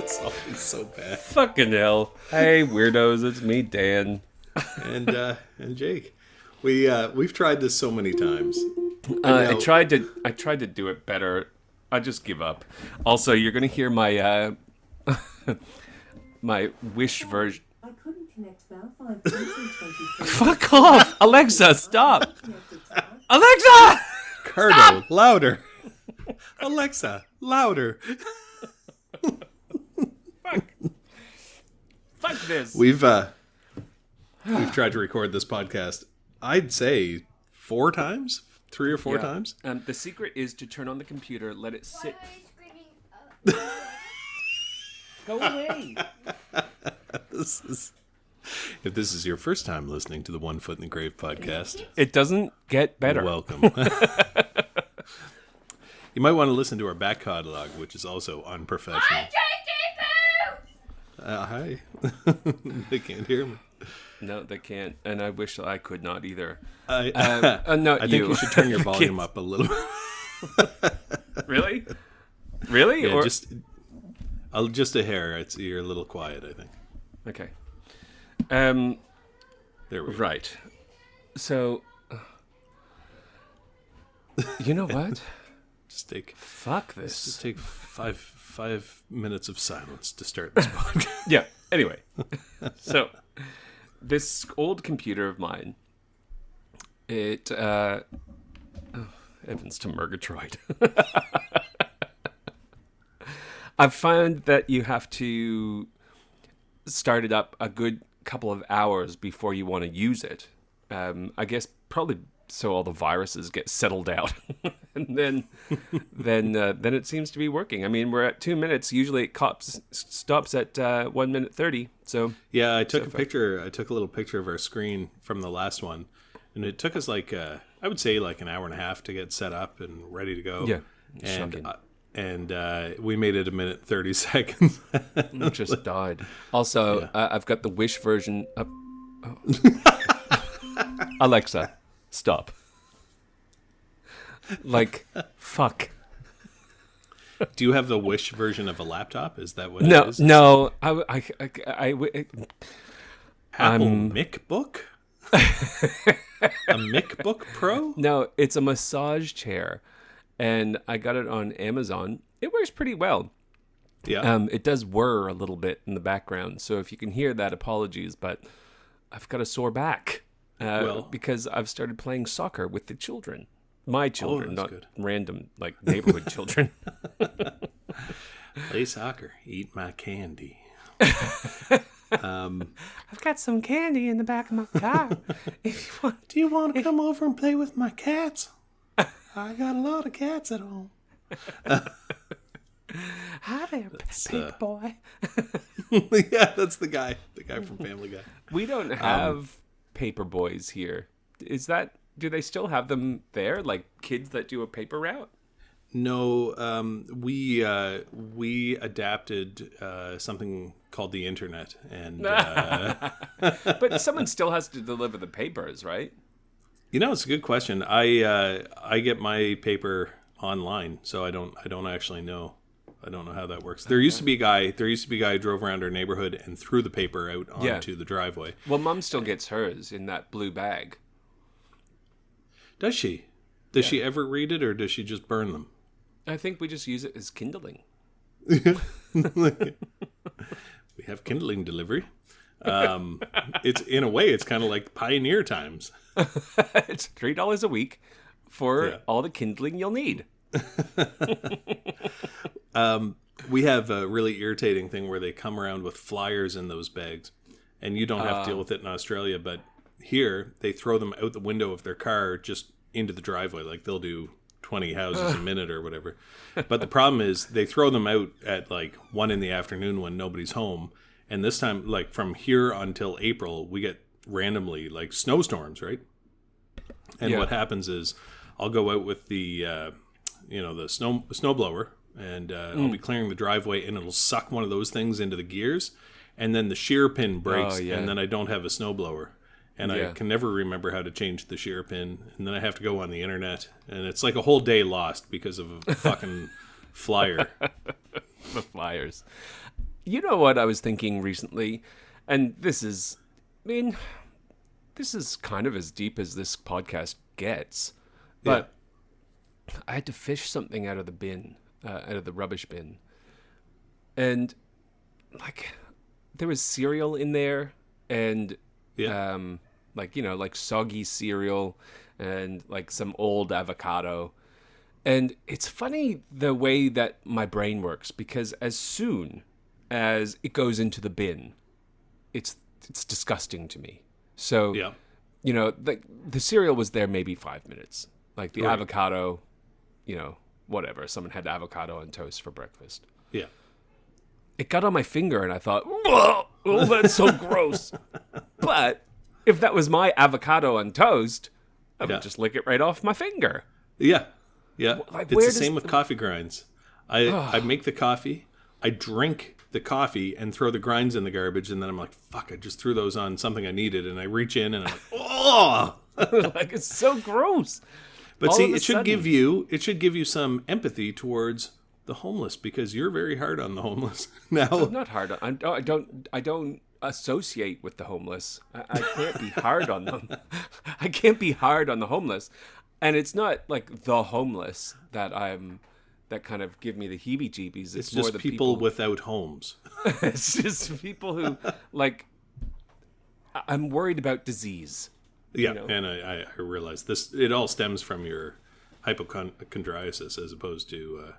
It's always so bad. Fucking hell. Hey, weirdos, it's me, Dan. And Jake. We've tried this so many times. I tried to do it better. I just give up. Also, you're gonna hear my my Wish version. I couldn't connect Wi-Fi 2023. Fuck off, Alexa! Stop, Alexa! Cardo, Stop! louder. Alexa, louder. Fuck this. We've tried to record this podcast, I'd say 4 times, 3 or 4 times. The secret is to turn on the computer, let it sit. Go away. If this is your first time listening to the One Foot in the Grave podcast, It doesn't get better. welcome. You might want to listen to our back catalog, which is also unprofessional. Hi. They can't hear me. No, they can't, and I wish I could not either. No, I think you should turn your volume up a little bit. Really? Really? Yeah, Or... just a hair. You're a little quiet, I think. Okay. There we go. Right. So, you know what? Fuck this. Just take five minutes of silence to start this podcast. Yeah. Anyway, so this old computer of mine, it Evans to Murgatroyd. I've found that you have to start it up a good couple of hours before you want to use it. I guess probably so all the viruses get settled out, and then it seems to be working. I mean, we're at 2 minutes. Usually it stops at 1 minute 30. So yeah, I took a picture. I took a little picture of our screen from the last one, and it took us I would say like an hour and a half to get set up and ready to go. Yeah, and we made it 1:30 seconds. It just died. Also, Yeah. I've got the Wish version up. Oh. Alexa, stop. Like, fuck. Do you have the Wish version of a laptop? Is that what it is? No. Apple MacBook? A MacBook Pro? No, it's a massage chair, and I got it on Amazon. It works pretty well. Yeah. It does whir a little bit in the background, so if you can hear that, apologies, but I've got a sore back because I've started playing soccer with the children. My children, not good. Random, like, neighborhood children. Play soccer. Eat my candy. I've got some candy in the back of my car. If you want, Do you want to come over and play with my cats? I got a lot of cats at home. Hi there, pig boy. Yeah, that's the guy from Family Guy. We don't have paper boys here. Do they still have them there? Like kids that do a paper route? No, we adapted something called the internet, and But someone still has to deliver the papers, right? it's a good question. I get my paper online, so I don't actually know. I don't know how that works. There used to be a guy who drove around our neighborhood and threw the paper out onto the driveway. Well, Mum still gets hers in that blue bag. Does she? Does she ever read it, or does she just burn them? I think we just use it as kindling. We have kindling delivery. It's in a way, it's kind of like pioneer times. It's $3 a week for all the kindling you'll need. We have a really irritating thing where they come around with flyers in those bags, and you don't have to deal with it in Australia, but here they throw them out the window of their car just into the driveway. Like they'll do 20 houses a minute or whatever. But the problem is they throw them out at like 1 p.m. when nobody's home. And this time, like from here until April, we get randomly like snowstorms, right? And what happens is I'll go out with the snowblower, and I'll be clearing the driveway, and it'll suck one of those things into the gears, and then the shear pin breaks, and then I don't have a snowblower. And I can never remember how to change the shear pin, and then I have to go on the internet, and it's like a whole day lost because of a fucking flyer. The flyers. You know what I was thinking recently, and this is kind of as deep as this podcast gets, but I had to fish something out of the bin, out of the rubbish bin, and like there was cereal in there, and like soggy cereal, and like some old avocado. And it's funny the way that my brain works, because as soon as it goes into the bin, it's disgusting to me. So, the cereal was there maybe 5 minutes. Like the avocado, whatever. Someone had avocado on toast for breakfast. Yeah. It got on my finger and I thought, oh, that's so gross. But if that was my avocado on toast, I would just lick it right off my finger. Yeah. Yeah. Like, it's the same with coffee grinds. I make the coffee, I drink the coffee and throw the grinds in the garbage, and then I'm like, fuck, I just threw those on something I needed, and I reach in and I'm like, oh! Like, it's so gross. But all see, it should give you some empathy towards the homeless, because you're very hard on the homeless now. I'm not hard on. I don't associate with the homeless. I can't be hard on them. I can't be hard on the homeless, and it's not like the homeless that kind of give me the heebie-jeebies. It's more just the people without homes. It's just people who like. I'm worried about disease. Yeah, and I realize this. It all stems from your hypochondriasis, as opposed to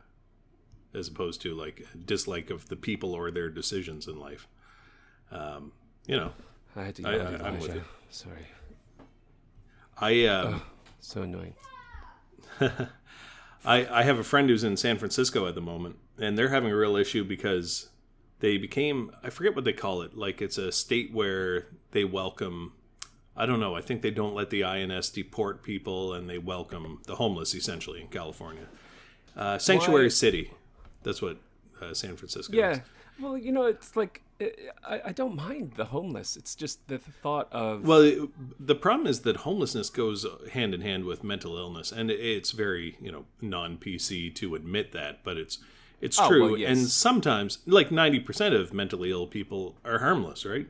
like a dislike of the people or their decisions in life. I had to yell at I'm with you. Sorry. So annoying. I have a friend who's in San Francisco at the moment, and they're having a real issue because they became, I forget what they call it, like it's a state where they welcome, I don't know, I think they don't let the INS deport people, and they welcome the homeless, essentially, in California. Sanctuary City, that's what San Francisco is. Well, it's like, I don't mind the homeless. It's just the thought of... Well, the problem is that homelessness goes hand in hand with mental illness, and it's very, non-PC to admit that, but it's true. Well, yes. And sometimes, like 90% of mentally ill people are harmless, right?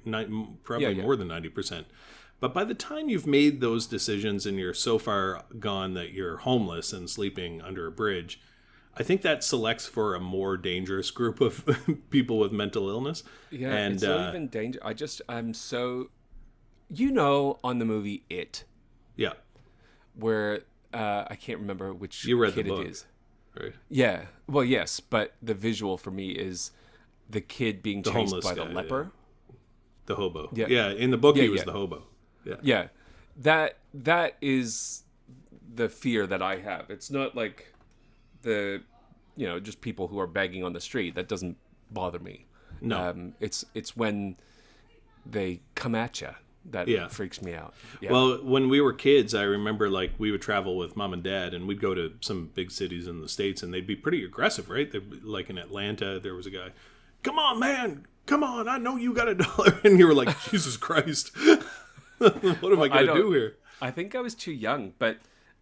Probably more than 90%. But by the time you've made those decisions and you're so far gone that you're homeless and sleeping under a bridge, I think that selects for a more dangerous group of people with mental illness. Yeah, and, it's not even danger. I'm so... on the movie It. Yeah. Where, I can't remember which you read kid the book, it is. Right? Yeah. Well, yes, but the visual for me is the kid being chased by the leper. Yeah. The hobo. Yeah. Yeah, in the book he was the hobo. Yeah. Yeah. That is the fear that I have. It's not like... just people who are begging on the street. That doesn't bother me. No. It's when they come at you that freaks me out. Yeah. Well, when we were kids, I remember we would travel with mom and dad, and we'd go to some big cities in the States, and they'd be pretty aggressive, right? Like in Atlanta, there was a guy, "Come on, man, come on, I know you got $1," and you were like, "Jesus Christ, what am I going to do here?" I think I was too young, but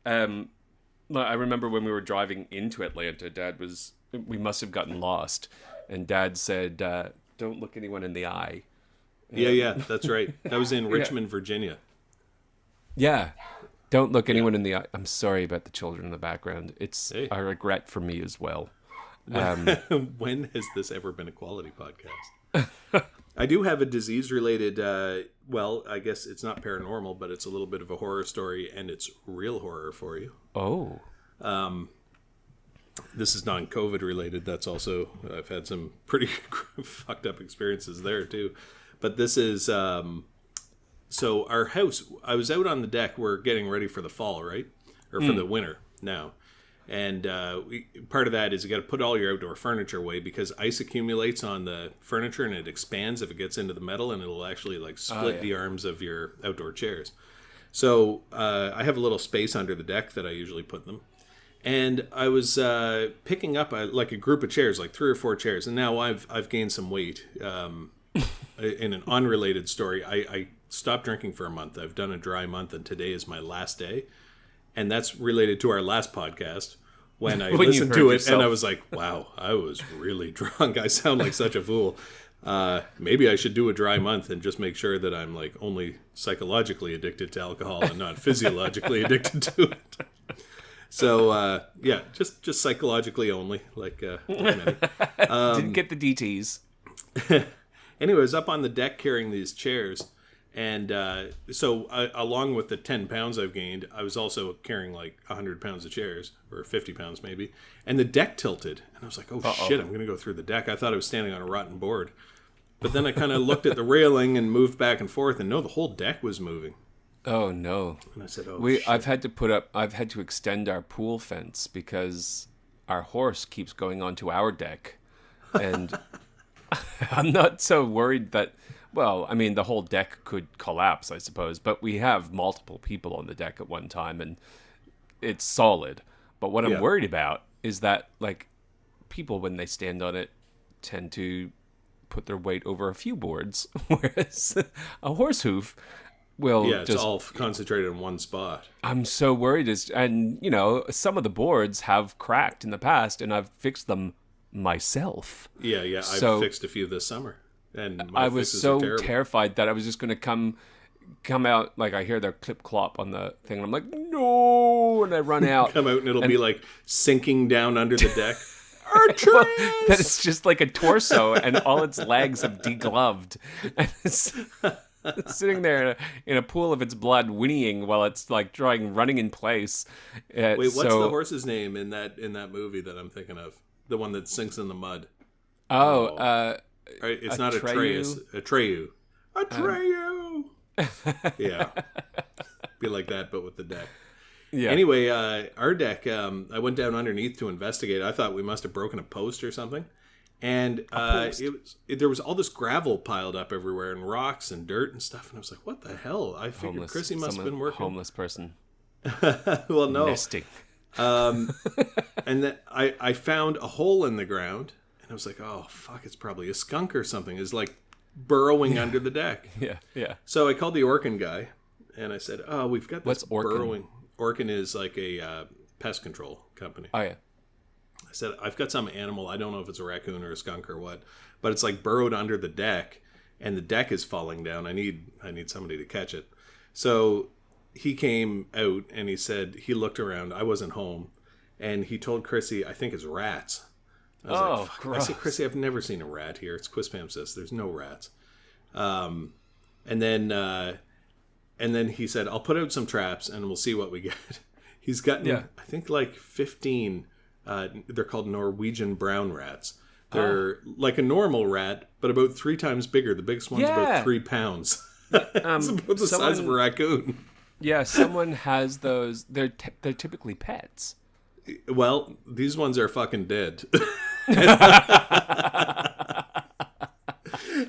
I remember when we were driving into Atlanta, we must have gotten lost, and Dad said, "Don't look anyone in the eye." Yeah, that's right. That was in Richmond, Virginia. Yeah. Don't look anyone in the eye. I'm sorry about the children in the background. It's a regret for me as well. When has this ever been a quality podcast? I do have a disease-related, I guess it's not paranormal, but it's a little bit of a horror story, and it's real horror for you. Oh. This is non-COVID related. That's also, I've had some pretty fucked up experiences there too. But this is, so our house, I was out on the deck. We're getting ready for the fall, right? Or for the winter now. And part of that is you got to put all your outdoor furniture away, because ice accumulates on the furniture and it expands if it gets into the metal, and it'll actually split the arms of your outdoor chairs. So I have a little space under the deck that I usually put them. And I was picking up a group of chairs, like 3 or 4 chairs, and now I've gained some weight. In an unrelated story, I stopped drinking for a month. I've done a dry month, and today is my last day. And that's related to our last podcast, when I When you listened heard to it, yourself. and I was like, wow, I was really drunk. I sound like such a fool. Maybe I should do a dry month and just make sure that I'm like only psychologically addicted to alcohol and not physiologically addicted to it. So yeah, just psychologically only, like many. Didn't get the DTs. Anyway, I was up on the deck carrying these chairs, and so along with the 10 pounds I've gained, I was also carrying like 100 pounds of chairs, or 50 pounds maybe, and the deck tilted, and I was like, oh shit, I'm gonna go through the deck. I thought I was standing on a rotten board, but then I kind of looked at the railing and moved back and forth, and no, the whole deck was moving. Oh no! And I said, oh shit. I've had to extend our pool fence because our horse keeps going onto our deck, and I'm not so worried that. Well, I mean, the whole deck could collapse, I suppose, but we have multiple people on the deck at one time, and it's solid. But what I'm worried about is that, like, people when they stand on it tend to put their weight over a few boards, whereas a horse hoof will it's just all concentrated in one spot. I'm so worried. And, you know, some of the boards have cracked in the past, and I've fixed them myself. Yeah, So- I've fixed a few this summer, and my I was fixes so are terrible. terrified that I was just going to come out, like I hear their clip-clop on the thing, and I'm like, no, and I run out. Come out and it'll be like sinking down under the deck. That it's just like a torso, and all its legs have degloved. And it's sitting there in a pool of its blood, whinnying while it's like running in place. Wait, what's the horse's name in that movie that I'm thinking of? The one that sinks in the mud. Right, it's not Atreus. Atreyu. Yeah. Be like that, but with the deck. Yeah. Anyway, our deck, I went down underneath to investigate. I thought we must have broken a post or something. And there was all this gravel piled up everywhere, and rocks and dirt and stuff. And I was like, what the hell? I figured Chrissy must have been working. Homeless person. Well, no. Nesting. And then I found a hole in the ground, and I was like, oh, fuck, it's probably a skunk or something. It's like burrowing under the deck. Yeah. So I called the Orkin guy, and I said, oh, we've got this What's Orkin? burrowing. Orkin is like a pest control company. Oh, yeah. I said, I've got some animal. I don't know if it's a raccoon or a skunk or what, but it's like burrowed under the deck, and the deck is falling down. I need somebody to catch it. So he came out, and he said he looked around. I wasn't home, and he told Chrissy, I think it's rats. I was like, fuck. Gross. I said, Chrissy, I've never seen a rat here. It's Quispamsis. There's no rats. And then he said, I'll put out some traps, and we'll see what we get. He's gotten, I think, like 15. They're called Norwegian brown rats. They're like a normal rat, but about 3 times bigger. The biggest one's about 3 pounds. It's about the size of a raccoon. Yeah, someone has those. They're typically pets. Well, these ones are fucking dead.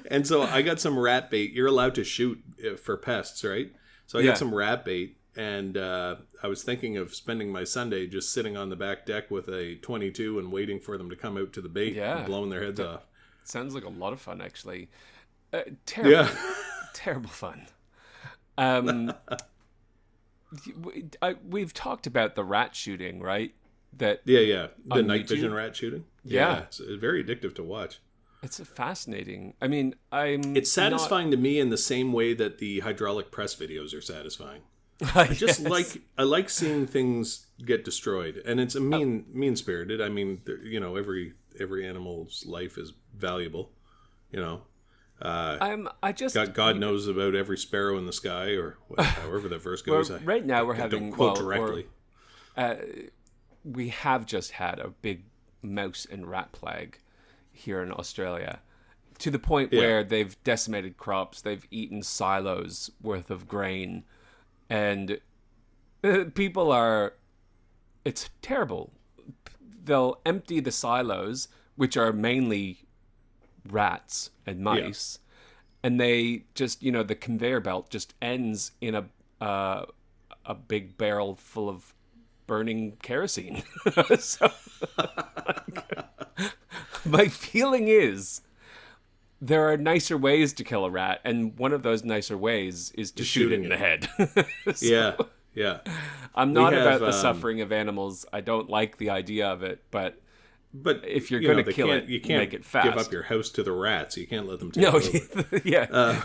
And so I got some rat bait. You're allowed to shoot for pests, right? So I got some rat bait, and I was thinking of spending my Sunday just sitting on the back deck with a 22 and waiting for them to come out to the bait and blowing their heads off. Sounds like a lot of fun, actually. Terrible, terrible fun. We've talked about the rat shooting, right? The night vision rat shooting. Yeah, it's very addictive to watch. It's fascinating. I mean, it's satisfying to me in the same way that the hydraulic press videos are satisfying. I like seeing things get destroyed, and it's a mean spirited. I mean, you know, every animal's life is valuable. You know, God knows about every sparrow in the sky, or however that verse goes. Right now we're having don't quote directly. We have just had a big mouse and rat plague here in Australia, to the point where they've decimated crops. They've eaten silos worth of grain, and people are. It's terrible. They'll empty the silos, which are mainly rats and mice, and they just, you know, the conveyor belt just ends in a big barrel full of burning kerosene. So, my feeling is there are nicer ways to kill a rat, and one of those nicer ways is to shoot it in the head. So, yeah. I'm not about the suffering of animals. I don't like the idea of it, but if you're going to kill it, you can't make it fast. give up your house to the rats. You can't let them take over. Yeah.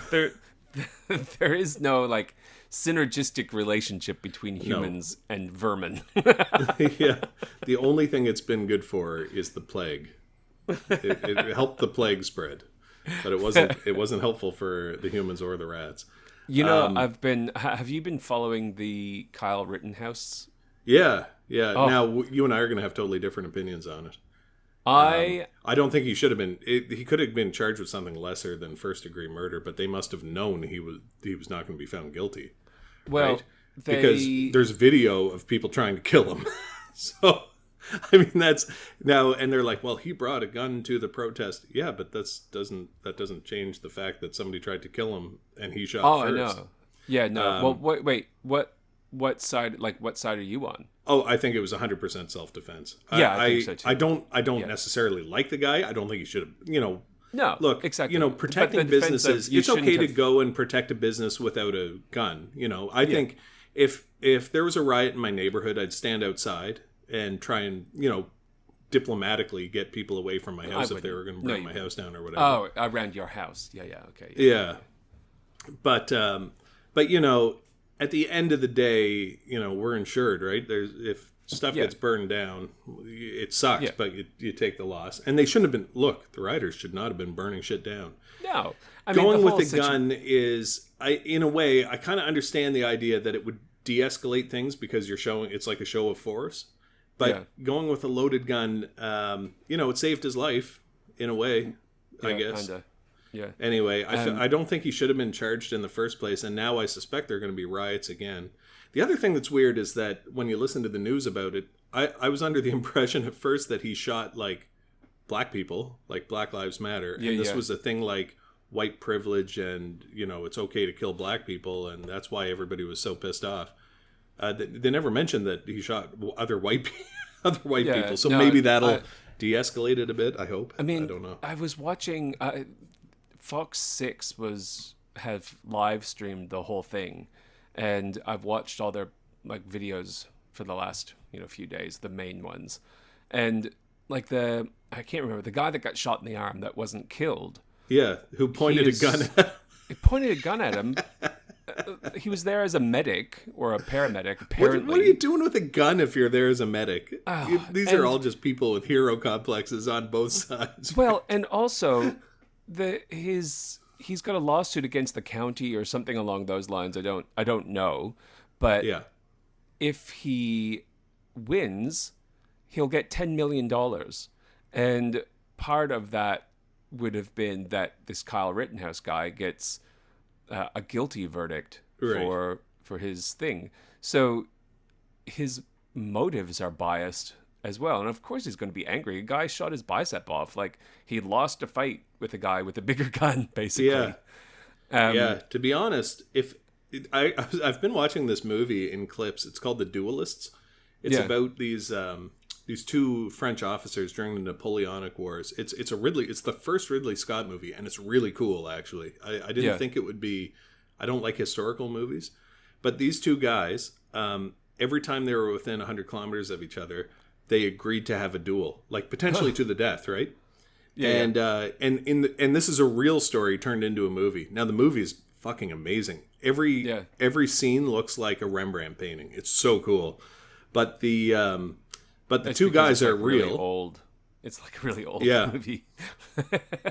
There is no like synergistic relationship between humans and vermin. Yeah, the only thing it's been good for is the plague. It helped the plague spread, but it wasn't helpful for the humans or the rats. You know, have you been following the Kyle Rittenhouse? Yeah. Oh. Now you and I are going to have totally different opinions on it. I don't think he should have been. He could have been charged with something lesser than first-degree murder, but they must have known he was not going to be found guilty. Well, right? Because there's video of people trying to kill him. So, I mean, that's now, and they're like, well, he brought a gun to the protest. Yeah, but that doesn't change the fact that somebody tried to kill him and he shot first. I know. Yeah, no. Well, wait. What side? Like, what side are you on? Oh, I think it was 100% self-defense. Yeah, I think so too. I don't necessarily like the guy. I don't think he should have, No, look, exactly. Protecting businesses, it's okay to go and protect a business without a gun. I think if there was a riot in my neighborhood, I'd stand outside and try and, diplomatically get people away from my house if they were going to burn my house down or whatever. Oh, around your house. Yeah, okay. Yeah. But at the end of the day, we're insured, right? If stuff gets burned down, it sucks, but you take the loss. And they shouldn't have been. Look, the rioters should not have been burning shit down. No, going with a gun is, in a way, I kind of understand the idea that it would de-escalate things because you're showing it's like a show of force. But going with a loaded gun, it saved his life in a way, I guess. Kinda. Yeah. Anyway, I don't think he should have been charged in the first place, and now I suspect there are going to be riots again. The other thing that's weird is that when you listen to the news about it, I was under the impression at first that he shot, like, black people, like Black Lives Matter, and this was a thing like white privilege and, it's okay to kill black people, and that's why everybody was so pissed off. They never mentioned that he shot other white people, so maybe that'll de-escalate it a bit, I hope. I don't know. I was watching... Fox 6 have live streamed the whole thing, and I've watched all their videos for the last few days, the main ones, and I can't remember the guy that got shot in the arm that wasn't killed. Yeah, who pointed a gun at him. He pointed a gun at him. He was there as a medic or a paramedic. Apparently, what are you doing with a gun if you're there as a medic? These are all just people with hero complexes on both sides. Well, and also. He's got a lawsuit against the county or something along those lines. I don't know, but if he wins, he'll get $10 million, and part of that would have been that this Kyle Rittenhouse guy gets a guilty verdict for his thing. So his motives are biased as well, and of course he's going to be angry. A guy shot his bicep off. He lost a fight with a guy with a bigger gun, basically. To be honest, I've been watching this movie in clips. It's called The Duelists. It's about these two French officers during the Napoleonic Wars. It's the first Ridley Scott movie, and it's really cool, actually. I didn't think it would be. I don't like historical movies, but these two guys, every time they were within 100 kilometers of each other, they agreed to have a duel, potentially to the death, right? And this is a real story turned into a movie. Now the movie is fucking amazing. Every scene looks like a Rembrandt painting. It's so cool. But the two guys are real. Really old. It's like a really old movie.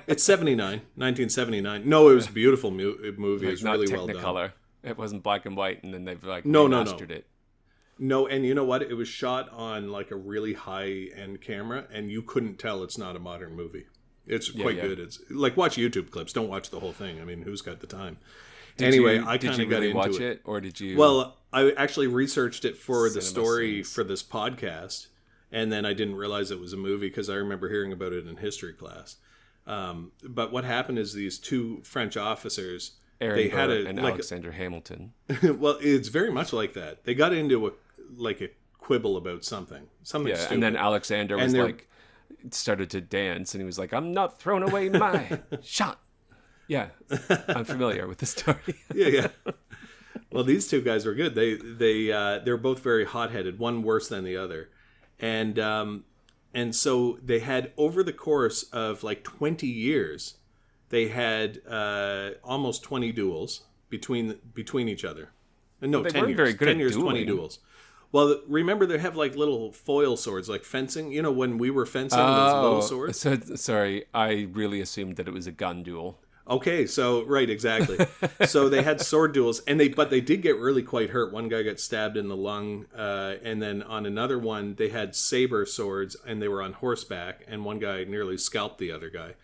It's 1979. No, it was a beautiful movie. It was really well done. Technicolor. It wasn't black and white, and then they've remastered it. No, and you know what? It was shot on a really high-end camera, and you couldn't tell it's not a modern movie. It's quite good. It's watch YouTube clips. Don't watch the whole thing. I mean, who's got the time? I kind of got into watch it, or did you? Well, I actually researched it for the story for this podcast, and then I didn't realize it was a movie because I remember hearing about it in history class. But what happened is these two French officers, Aaron Burr and Alexander Hamilton. Well, it's very much like that. They got into a quibble about something stupid. And then Alexander was started to dance, and he was like, "I'm not throwing away my shot." Yeah, I'm familiar with the story. Yeah. Well, these two guys were good. They're both very hot-headed, one worse than the other. And so they had, over the course of like 20 years, they had almost 20 duels between each other. No, They 10 weren't years. very good 10 at years, 20 dueling. duels. Well, remember they have like little foil swords, like fencing. You know, when we were fencing, those little swords. So, sorry, I really assumed that it was a gun duel. Okay, so right, exactly. So they had sword duels, but they did get really quite hurt. One guy got stabbed in the lung, and then on another one they had saber swords, and they were on horseback, and one guy nearly scalped the other guy.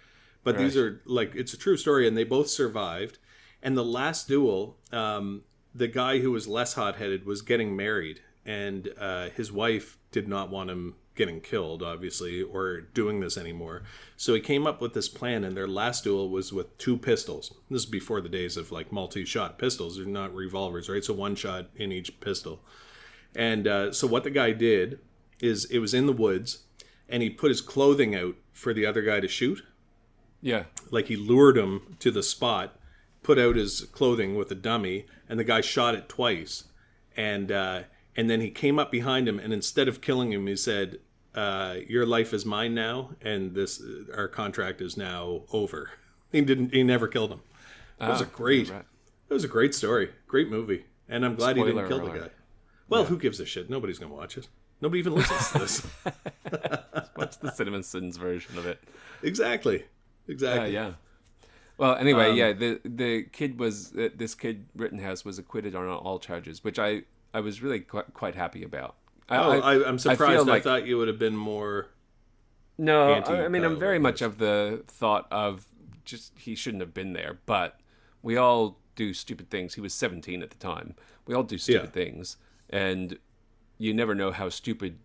But these are like, it's a true story, and they both survived. And the last duel, the guy who was less hot-headed was getting married, and his wife did not want him getting killed, obviously, or doing this anymore. So he came up with this plan, and their last duel was with 2 pistols. This is before the days of like multi-shot pistols. They're not revolvers, right? So 1 shot in each pistol. And so what the guy did is, it was in the woods, and he put his clothing out for the other guy to shoot. Yeah. Like he lured him to the spot, put out his clothing with a dummy, and the guy shot it twice. And then he came up behind him, and instead of killing him, he said, "Your life is mine now, and our contract is now over." He never killed him. It was a great story, great movie, and I'm glad he didn't kill the guy. Well, who gives a shit? Nobody's gonna watch it. Nobody even listens to this. What's the CinemaSins version of it? Exactly. Yeah. Well, anyway, the kid was this kid Rittenhouse was acquitted on all charges, which I was really quite happy about. I'm surprised. I like, thought you would have been more. No, I mean, I'm very much of the thought of just he shouldn't have been there, but we all do stupid things. He was 17 at the time. We all do stupid things, and you never know how stupid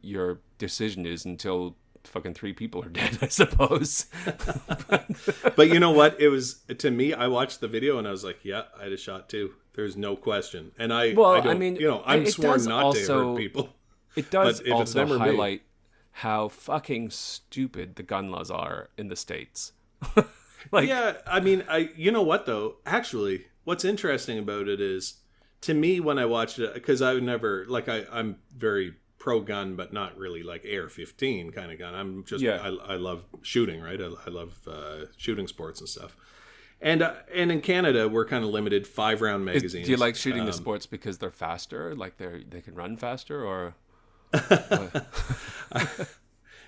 your decision is until fucking 3 people are dead, I suppose. But you know what? It was, to me, I watched the video and I was like, yeah, I had a shot too. There's no question. And I'm sworn not to hurt people. It does also highlight how fucking stupid the gun laws are in the States. Yeah, I mean, you know what though? Actually, what's interesting about it is, to me, when I watched it, because I would never, like, I'm very pro-gun, but not really like AR-15 kind of gun. I'm just, I love shooting, right? I love shooting sports and stuff. And in Canada, we're kind of limited 5-round magazines. Do you like shooting the sports because they're faster? Like they can run faster, or?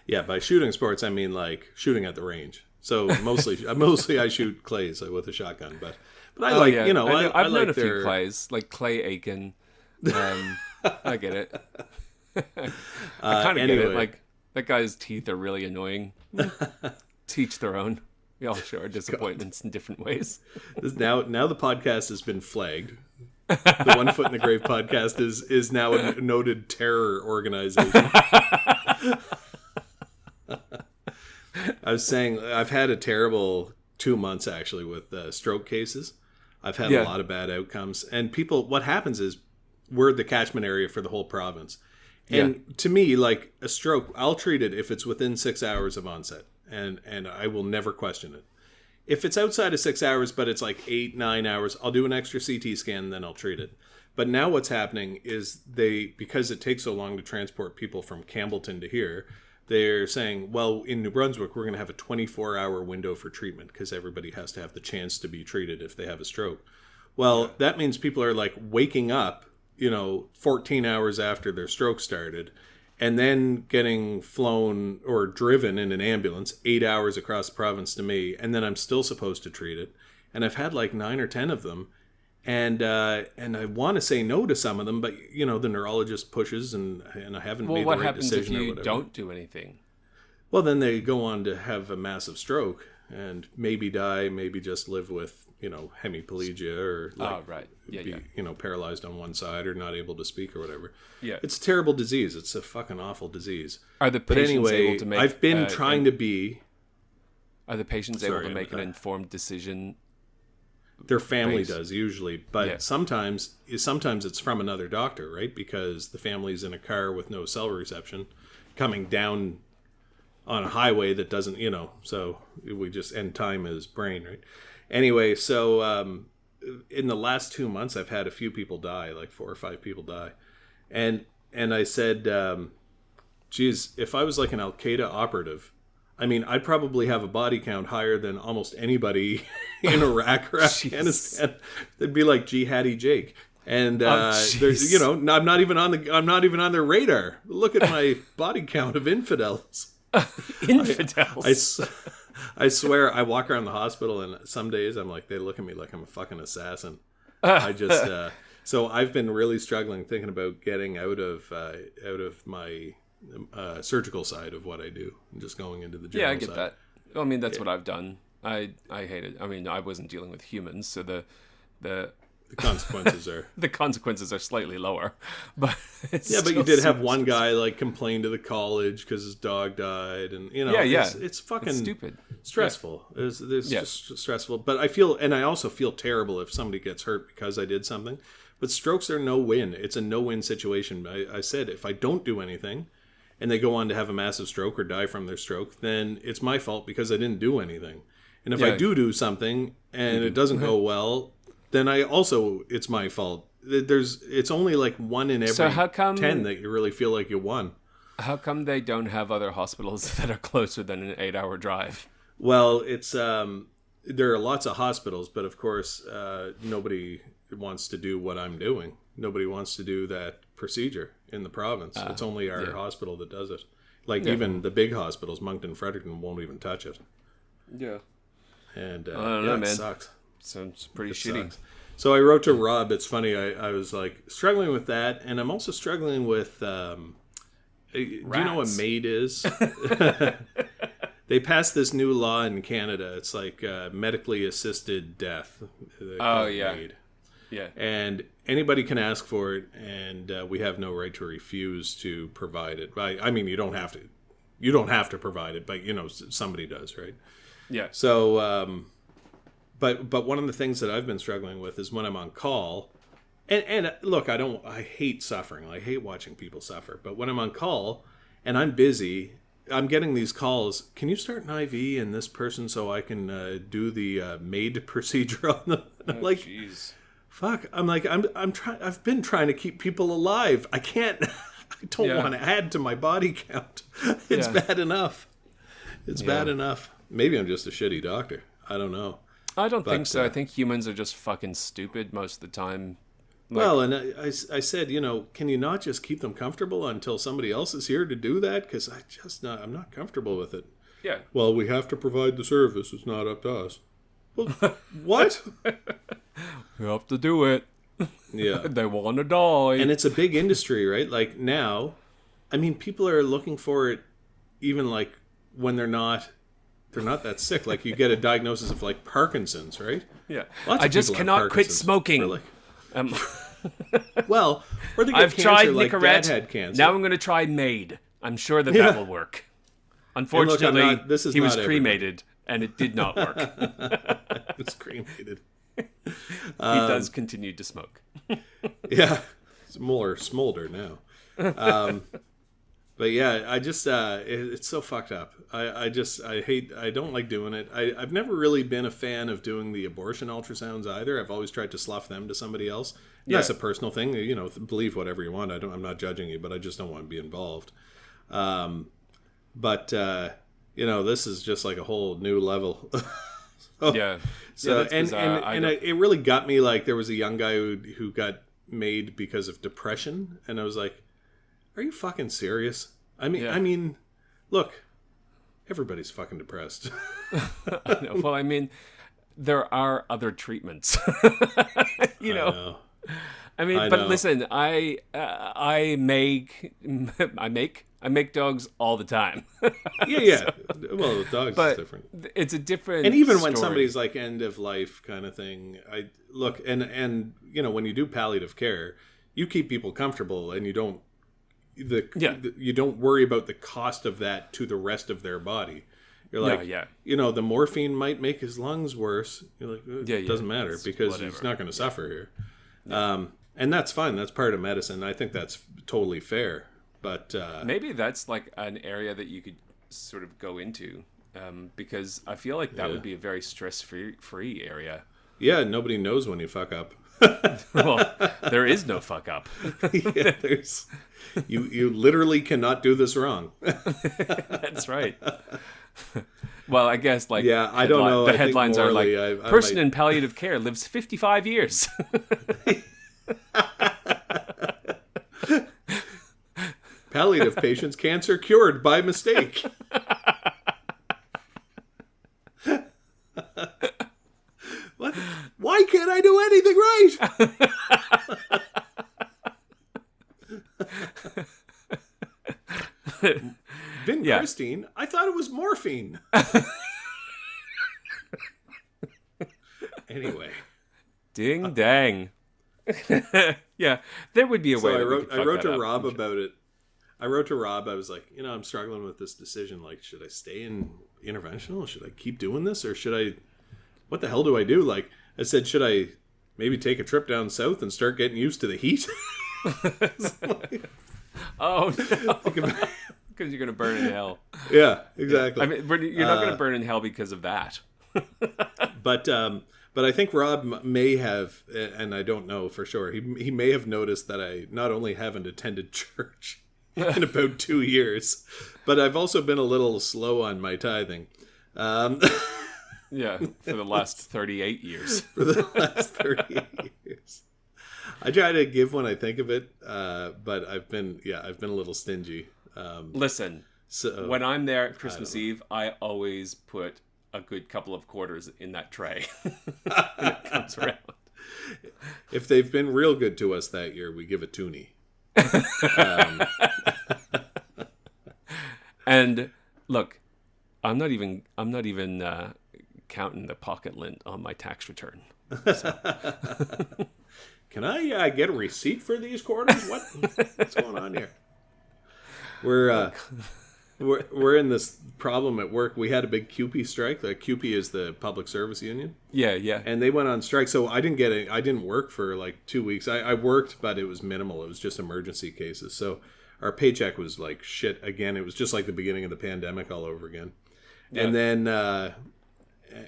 Yeah, by shooting sports, I mean like shooting at the range. So mostly I shoot clays with a shotgun, but I like, you know, I've known like a few clays, like Clay Aiken. I get it. I kind of get it. Like, that guy's teeth are really annoying. Teach their own. We all share our disappointments in different ways. Now the podcast has been flagged. The One Foot in the Grave podcast is now a noted terror organization. I was saying, I've had a terrible 2 months actually with stroke cases. I've had a lot of bad outcomes. And people, what happens is, we're the catchment area for the whole province. And to me, like a stroke, I'll treat it if it's within 6 hours of onset, and I will never question it. If it's outside of 6 hours, but it's like 8-9 hours, I'll do an extra CT scan, then I'll treat it. But now what's happening is because it takes so long to transport people from Campbellton to here, they're saying, well, in New Brunswick, we're going to have a 24-hour window for treatment because everybody has to have the chance to be treated if they have a stroke. Well, that means people are like waking up, 14 hours after their stroke started, and then getting flown or driven in an ambulance 8 hours across the province to me, and then I'm still supposed to treat it. And I've had like 9 or 10 of them, and I want to say no to some of them, but the neurologist pushes, and I haven't made the right decision or whatever. Well, what happens if you don't do anything? Well, then they go on to have a massive stroke and maybe die, maybe just live with hemiplegia, or paralyzed on one side, or not able to speak or whatever. Yeah, it's a terrible disease. It's a fucking awful disease. Are the patients able to make? I've been trying to be. Are the patients able to make an informed decision? Their family does usually, but sometimes it's from another doctor, right? Because the family's in a car with no cell reception, coming down on a highway that doesn't, so we just, and time is brain, right? Anyway, so in the last 2 months, I've had a few people die, like 4 or 5 people die. And I said, geez, if I was like an Al-Qaeda operative, I mean, I'd probably have a body count higher than almost anybody in Iraq or Afghanistan. They'd be like Jihadi Jake. And there's, you know, I'm not even on their radar. Look at my body count of infidels. Infidels. I swear, I walk around the hospital, and some days I'm like, they look at me like I'm a fucking assassin. I just so I've been really struggling thinking about getting out of my surgical side of what I do and just going into the general Yeah, I get side. that. I mean, that's what I've done. I hate it. I mean, I wasn't dealing with humans, so the consequences are the consequences are slightly lower. But but you did have one guy like complain to the college because his dog died, and you know, it's fucking stupid, stressful. Yeah. It's just stressful. But I also feel terrible if somebody gets hurt because I did something. But strokes are no win. It's a no-win situation. I said if I don't do anything, and they go on to have a massive stroke or die from their stroke, then it's my fault because I didn't do anything. And if I do something and it doesn't go well, then it's my fault. It's only like 1 in every 10 that you really feel like you won. How come they don't have other hospitals that are closer than an 8-hour drive? Well, it's there are lots of hospitals, but of course nobody wants to do what I'm doing. Nobody wants to do that procedure in the province. It's only our hospital that does it. Like even the big hospitals, Moncton, Fredericton, won't even touch it. Yeah. And I don't know, it man. sucks. Sounds pretty shitty. Sucks. So I wrote to Rob. It's funny. I was like struggling with that, and I'm also struggling with. Do you know what MAID is? They passed this new law in Canada. It's like medically assisted death. Oh yeah. MAID. Yeah. And anybody can ask for it, and we have no right to refuse to provide it. I mean, you don't have to. You don't have to provide it, but you know somebody does, right? Yeah. So, but one of the things that I've been struggling with is when I'm on call, and look, I hate suffering. I hate watching people suffer. But when I'm on call and I'm busy, I'm getting these calls. Can you start an IV in this person so I can do the MAID procedure on them? And I'm like, jeez. Fuck. I'm like, I'm trying. I've been trying to keep people alive. I can't. I don't want to add to my body count. It's bad enough. It's bad enough. Maybe I'm just a shitty doctor. I don't know. I don't think so. I think humans are just fucking stupid most of the time. Well, and I said, you know, can you not just keep them comfortable until somebody else is here to do that? Because I'm not comfortable with it. Yeah. Well, we have to provide the service. It's not up to us. Well, what? You have to do it. Yeah. They want to die. And it's a big industry, right? Like now, I mean, people are looking for it even like when they're not that sick. Like you get a diagnosis of like Parkinson's, right? Yeah. Lots I of just people have cannot quit Parkinson's. smoking. Like, well, or they get I've cancer tried like Nicorette. Dad had cancer. Now I'm going to try MAID. I'm sure that will work. Unfortunately, he was cremated, and it did not work. It was cremated. He does continue to smoke. Yeah, it's more smolder now. But yeah, I just it's so fucked up. I don't like doing it. I've never really been a fan of doing the abortion ultrasounds either. I've always tried to slough them to somebody else. Yeah. That's a personal thing. You know, believe whatever you want. I'm not judging you, but I just don't want to be involved. But you know, this is just like a whole new level. Yeah. So yeah, it really got me. Like there was a young guy who got made because of depression, and I was like, "Are you fucking serious?" I mean, look, everybody's fucking depressed. I know. Well, I mean, there are other treatments. You know. I mean, but listen, I make dogs all the time. Yeah. Well, the dogs is different. It's a different. And even when story. somebody's like end of life kind of thing, I look and you know when you do palliative care, you keep people comfortable and you don't you don't worry about the cost of that to the rest of their body. You're like, you know, the morphine might make his lungs worse. You're like, it doesn't matter because he's not going to suffer here. Yeah. And that's fine. That's part of medicine. I think that's totally fair. But maybe that's like an area that you could sort of go into because I feel like that would be a very stress-free area. Yeah, nobody knows when you fuck up. Well, there is no fuck up. Yeah, there's you literally cannot do this wrong. That's right. Well, I guess like Yeah, I don't know. The I think headlines are like morally, I person might- in palliative care lives 55 years. Palliative patients cancer cured by mistake. What? Why can't I do anything right? Vincristine? I thought it was morphine. Anyway. Ding dang. Yeah, there would be a way. So that we could I fuck wrote that to up. Rob about it. I wrote to Rob. I was like, I'm struggling with this decision. Like, should I stay in interventional? Should I keep doing this? Or should I... What the hell do I do? Like, I said, should I maybe take a trip down south and start getting used to the heat? Oh, no. Because you're going to burn in hell. Yeah, exactly. I mean, you're not going to burn in hell because of that. But I think Rob may have, and I don't know for sure, he may have noticed that I not only haven't attended church in about 2 years, but I've also been a little slow on my tithing. Yeah, for the last 38 years. For the last 38 years. I try to give when I think of it, but I've been a little stingy. Listen, So when I'm there at Christmas Eve, I always put a good couple of quarters in that tray when it comes around. if they've been real good to us that year, we give a toonie. And look, I'm not even counting the pocket lint on my tax return. Can I get a receipt for these quarters? What's going on here? We're in this problem at work. We had a big CUPE strike. The CUPE is the public service union. Yeah. And they went on strike. So I didn't work for like 2 weeks. I worked, but it was minimal. It was just emergency cases. So our paycheck was like shit again. It was just like the beginning of the pandemic all over again. Yeah. And then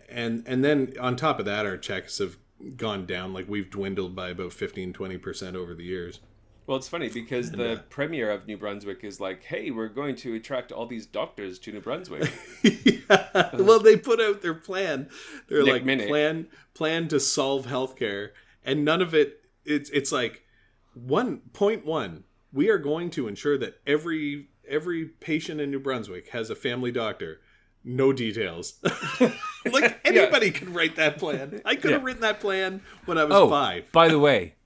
and then on top of that, our checks have gone down. Like we've dwindled by about 15-20% over the years. Well, it's funny because the premier of New Brunswick is like, hey, we're going to attract all these doctors to New Brunswick. Yeah. Well, they put out their plan. They're Nick like Minnick. plan to solve healthcare, and none of it. It's like 1.1. We are going to ensure that every patient in New Brunswick has a family doctor. No details. Like anybody could write that plan. I could have written that plan when I was 5. By the way,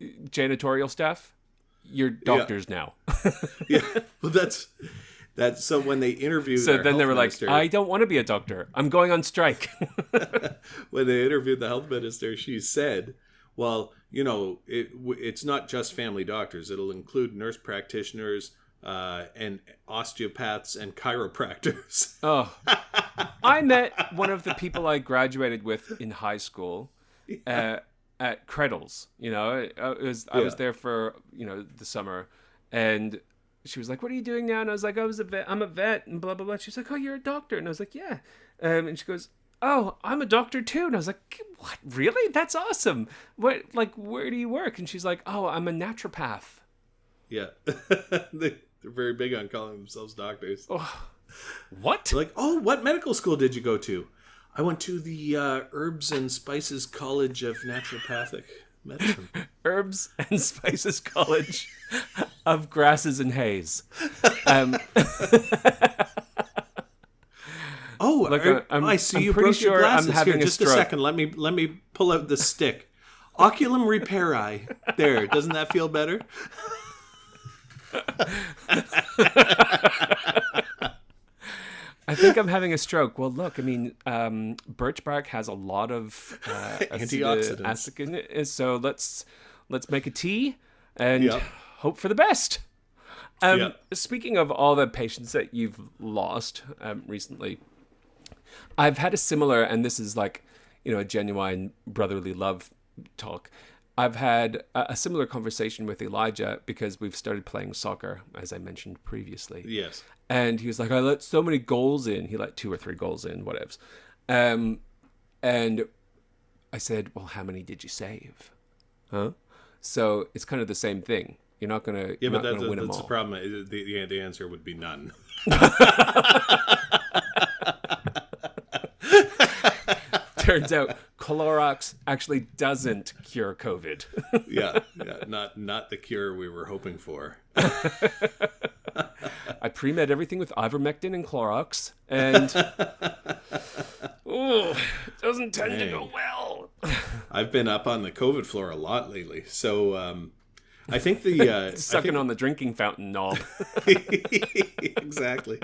janitorial staff, you're doctors now. Yeah. Well, that's so when they interviewed. So our then they health were like, minister, I don't want to be a doctor. I'm going on strike. when they interviewed the health minister, she said, well, it's not just family doctors. It'll include nurse practitioners and osteopaths and chiropractors. Oh, I met one of the people I graduated with in high school at Creddles. I was there for the summer, and she was like, "What are you doing now?" And I was like, I'm a vet, and blah blah blah. She's like, "Oh, you're a doctor," and I was like, "Yeah," and she goes, "Oh, I'm a doctor too," and I was like, "What? Really? That's awesome. What? Like, where do you work?" And she's like, "Oh, I'm a naturopath." Yeah. They're very big on calling themselves doctors. Oh, what? They're like, oh, what medical school did you go to? I went to the Herbs and Spices College of Naturopathic Medicine. Herbs and Spices College of Grasses and Hays. Oh, Look, I see I'm you pretty broke your sure glasses. I'm having Here, a just a stroke. second. Let me pull out the stick. Oculum repari. There. Doesn't that feel better? I think I'm having a stroke. Well, look, I mean, birch bark has a lot of Antioxidants. acid in it, so let's make a tea and Yep. hope for the best. Yep. Speaking of all the patients that you've lost recently, I've had a similar, and this is like, a genuine brotherly love talk. I've had a similar conversation with Elijah because we've started playing soccer, as I mentioned previously. Yes. And he was like, I let so many goals in. He let 2 or 3 goals in, whatevs. And I said, well, how many did you save? Huh? So it's kind of the same thing. You're not going to win them all. That's the problem. The answer would be none. Turns out Clorox actually doesn't cure COVID. yeah, not the cure we were hoping for. I pre-med everything with ivermectin and Clorox, and it doesn't tend to go well. I've been up on the COVID floor a lot lately, so I think the sucking on the drinking fountain knob. Exactly.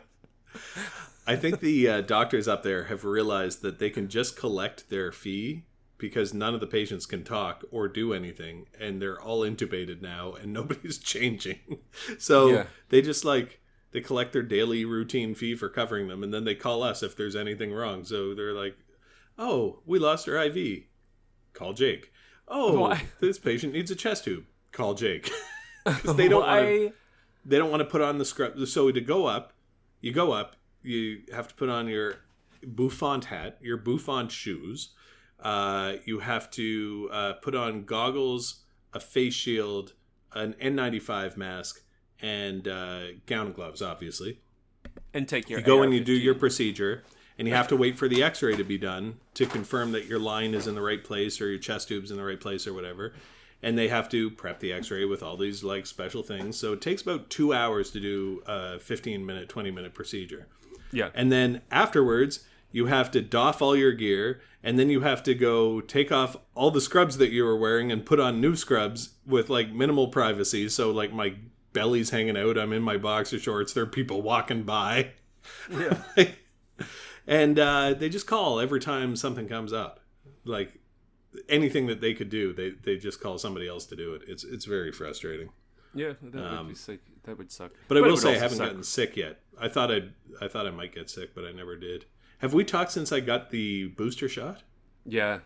I think the doctors up there have realized that they can just collect their fee because none of the patients can talk or do anything, and they're all intubated now, and nobody's changing. So they just they collect their daily routine fee for covering them, and then they call us if there's anything wrong. So they're like, "Oh, we lost our IV. Call Jake. Oh, this patient needs a chest tube. Call Jake." Because they don't want to put on the scrub. So to go up, you have to put on your bouffant hat, your bouffant shoes. You have to put on goggles, a face shield, an N95 mask, and gown and gloves, obviously. And take your. You go and you do your procedure, and you have to wait for the X-ray to be done to confirm that your line is in the right place or your chest tube's in the right place or whatever. And they have to prep the X-ray with all these special things. So it takes about 2 hours to do a 15-minute, 20-minute procedure. Yeah. And then afterwards, you have to doff all your gear, and then you have to go take off all the scrubs that you were wearing and put on new scrubs with minimal privacy. So my belly's hanging out. I'm in my boxer shorts. There are people walking by. Yeah. And they just call every time something comes up. Anything that they could do, they just call somebody else to do it. It's very frustrating. Yeah, that would be sick. That would suck. But I will say I haven't gotten sick yet. I thought I might get sick, but I never did. Have we talked since I got the booster shot? Yeah.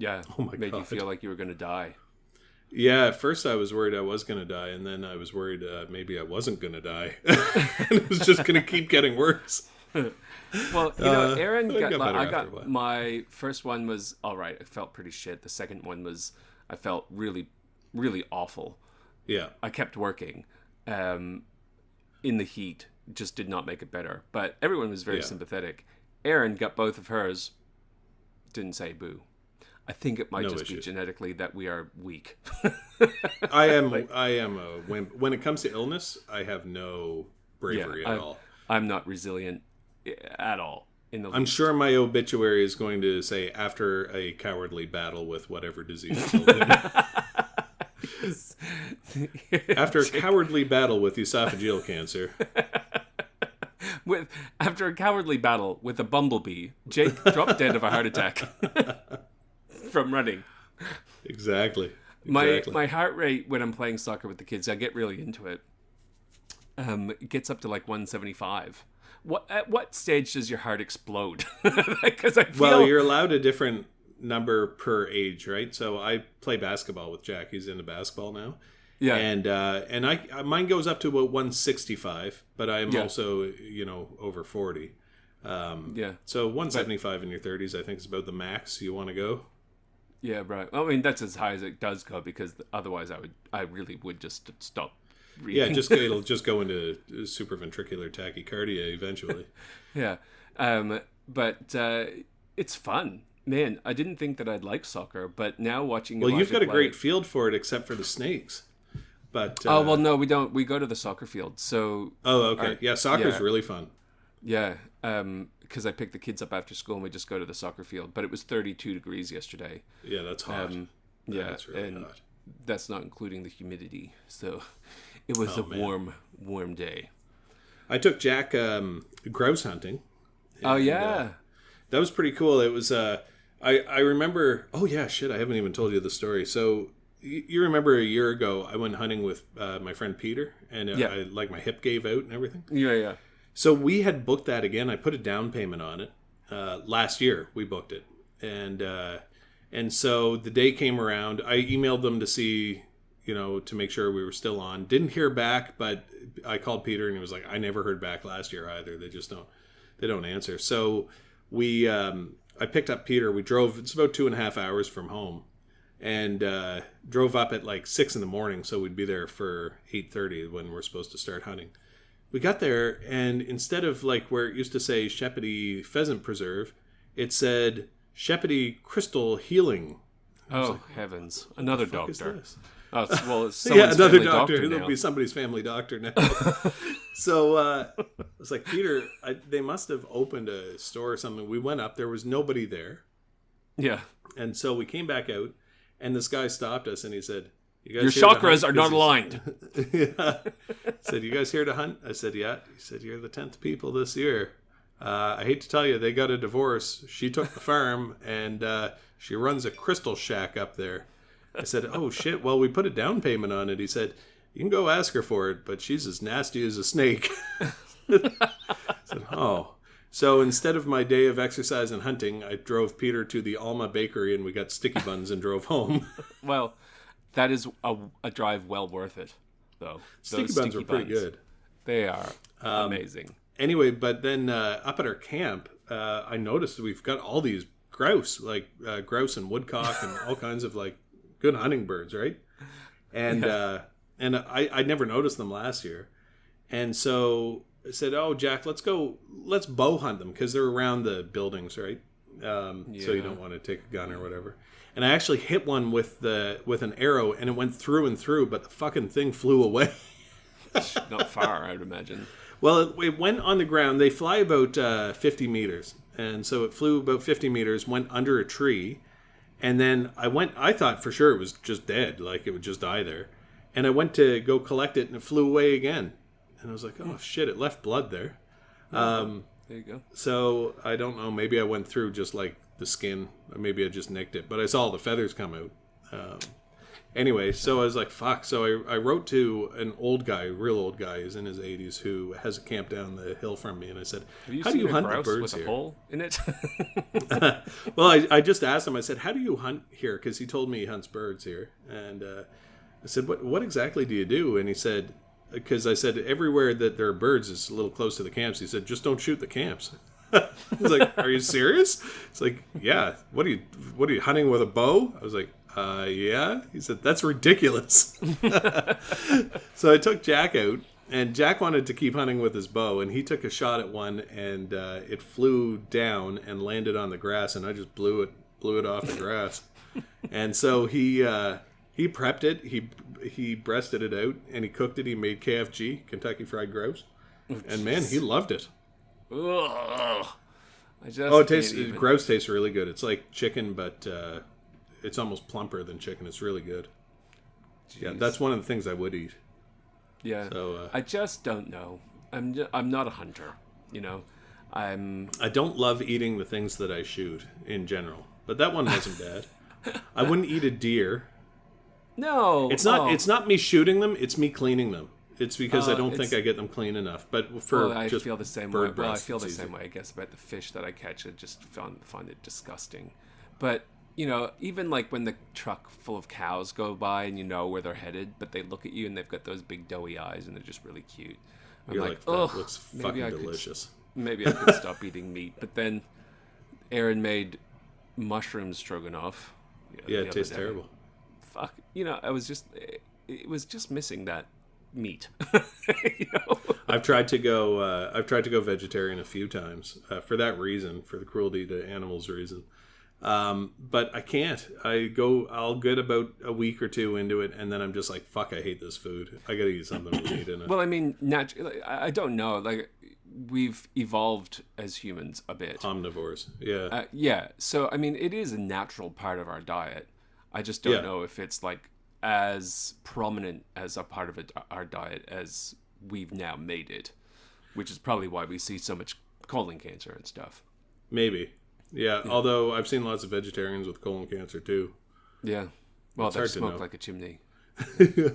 Oh my God. Made you feel like you were going to die. Yeah, at first I was worried I was going to die, and then I was worried maybe I wasn't going to die. And it was just going to keep getting worse. Well, Aaron got my first one was all right. I felt pretty shit. The second one was I felt really, really awful. Yeah. I kept working in the heat. Just did not make it better. But everyone was very sympathetic. Aaron got both of hers. Didn't say boo. I think it might be genetically that we are weak. I am a wimp. When it comes to illness, I have no bravery at all. I'm not resilient at all. I'm sure my obituary is going to say after a cowardly battle with whatever disease killed him. After a cowardly battle with esophageal cancer. After a cowardly battle with a bumblebee, Jake dropped dead of a heart attack from running. Exactly. My heart rate when I'm playing soccer with the kids, I get really into it. It gets up to 175. At what stage does your heart explode? Because well, you're allowed a different number per age, right? So I play basketball with Jack. He's into basketball now. Yeah, and mine goes up to about 165, but I'm also over 40. So 175 in your 30s, I think, is about the max you want to go. Yeah, right. I mean, that's as high as it does go because otherwise, I really would just stop. Yeah, it'll just go into supraventricular tachycardia eventually. Yeah, but it's fun. Man, I didn't think that I'd like soccer, but now watching. Well, you've got a great field for it, except for the snakes. But no, we don't. We go to the soccer field. So. Oh, okay. Soccer's really fun. Yeah, because I picked the kids up after school and we just go to the soccer field. But it was 32 degrees yesterday. Yeah, that's hot. That's really hot. That's not including the humidity. So it was warm day. I took Jack grouse hunting. And, that was pretty cool. It was I remember. Oh yeah, shit! I haven't even told you the story. So you remember a year ago, I went hunting with my friend Peter, and my hip gave out and everything. Yeah. So we had booked that again. I put a down payment on it last year. We booked it, and so the day came around. I emailed them to see, to make sure we were still on. Didn't hear back, but I called Peter and he was like, "I never heard back last year either. They just don't answer." So we I picked up Peter. We drove. It's about 2.5 hours from home, and drove up at like 6 a.m. So we'd be there for 8:30 when we're supposed to start hunting. We got there, and instead of like where it used to say Sheppardy Pheasant Preserve, it said Sheppardy Crystal Healing. Oh, like, heavens. Another doctor. Oh, it's yeah, another doctor. It'll be somebody's family doctor now. So I was like, Peter, they must have opened a store or something. We went up. There was nobody there. Yeah. And so we came back out, and this guy stopped us, and he said, "You Your guys chakras are not aligned." Yeah. He said, "You guys here to hunt?" I said, "Yeah." He said, "You're the 10th people this year. I hate to tell you, they got a divorce. She took the farm, and she runs a crystal shack up there." I said, "Oh, shit. Well, we put a down payment on it." He said, "You can go ask her for it, but she's as nasty as a snake." I said, "Oh." So instead of my day of exercise and hunting, I drove Peter to the Alma Bakery, and we got sticky buns and drove home. Well, that is a drive well worth it, though. Sticky buns were pretty good. They are amazing. Anyway, but then up at our camp, I noticed we've got all these grouse, like grouse and woodcock and all kinds of like good hunting birds, right? And and I never noticed them last year, and so I said, "Oh, Jack, let's bow hunt them because they're around the buildings, right? So you don't want to take a gun or whatever." And I actually hit one with an arrow, and it went through and through, but the fucking thing flew away. Not far, I would imagine. Well, it went on the ground. They fly about 50 meters, and so it flew about 50 meters, went under a tree. And then I thought for sure it was just dead, like it would just die there. And I went to go collect it, and it flew away again. And I was like, oh, shit, it left blood there. There you go. So I don't know, maybe I went through just like the skin, or maybe I just nicked it. But I saw the feathers come out. Anyway, so I was like, fuck. So I wrote to an old guy, real old guy, who's in his 80s, who has a camp down the hill from me. And I said, how do you hunt the birds with here? A hole in it? Well, I just asked him, I said, how do you hunt here? Because he told me he hunts birds here. And I said, what exactly do you do? And he said, because I said, everywhere that there are birds is a little close to the camps. He said, just don't shoot the camps. I was like, are you serious? It's like, yeah. What are you hunting with a bow? I was like, yeah. He said, that's ridiculous. So I took Jack out, and Jack wanted to keep hunting with his bow, and he took a shot at one, and it flew down and landed on the grass, and I just blew it off the grass. And so he prepped it, he breasted it out, and he cooked it. He made KFG, Kentucky Fried Grouse, and man, he loved it. Ugh. Grouse tastes really good. It's like chicken, but it's almost plumper than chicken. It's really good. Jeez. Yeah, that's one of the things I would eat. Yeah. So I just don't know. I'm not a hunter, you know. I don't love eating the things that I shoot in general, but that one wasn't bad. I wouldn't eat a deer. No, it's not. It's not me shooting them. It's me cleaning them. It's because I don't think I get them clean enough. But I feel the same way. Well, I feel the same way, I guess, about the fish that I catch. I just find it disgusting. But you know, even like when the truck full of cows go by and you know where they're headed, but they look at you and they've got those big doughy eyes and they're just really cute. You're like, that looks fucking delicious. Maybe I could stop eating meat. But then Aaron made mushroom stroganoff. Yeah, it tastes terrible. Fuck, you know, it was just missing that meat. You know? I've tried to go vegetarian a few times for that reason, for the cruelty to animals reason. But I can't. I'll get about a week or two into it, and then I'm just like, fuck, I hate this food. I gotta eat something with meat in it. Well, I mean, I don't know. Like, we've evolved as humans a bit. Omnivores, yeah. Yeah, so, I mean, it is a natural part of our diet. I just don't know if it's, like, as prominent as a part of our diet as we've now made it, which is probably why we see so much colon cancer and stuff. Maybe. Yeah, although I've seen lots of vegetarians with colon cancer too. Yeah. Well, they smoke like a chimney. Yeah,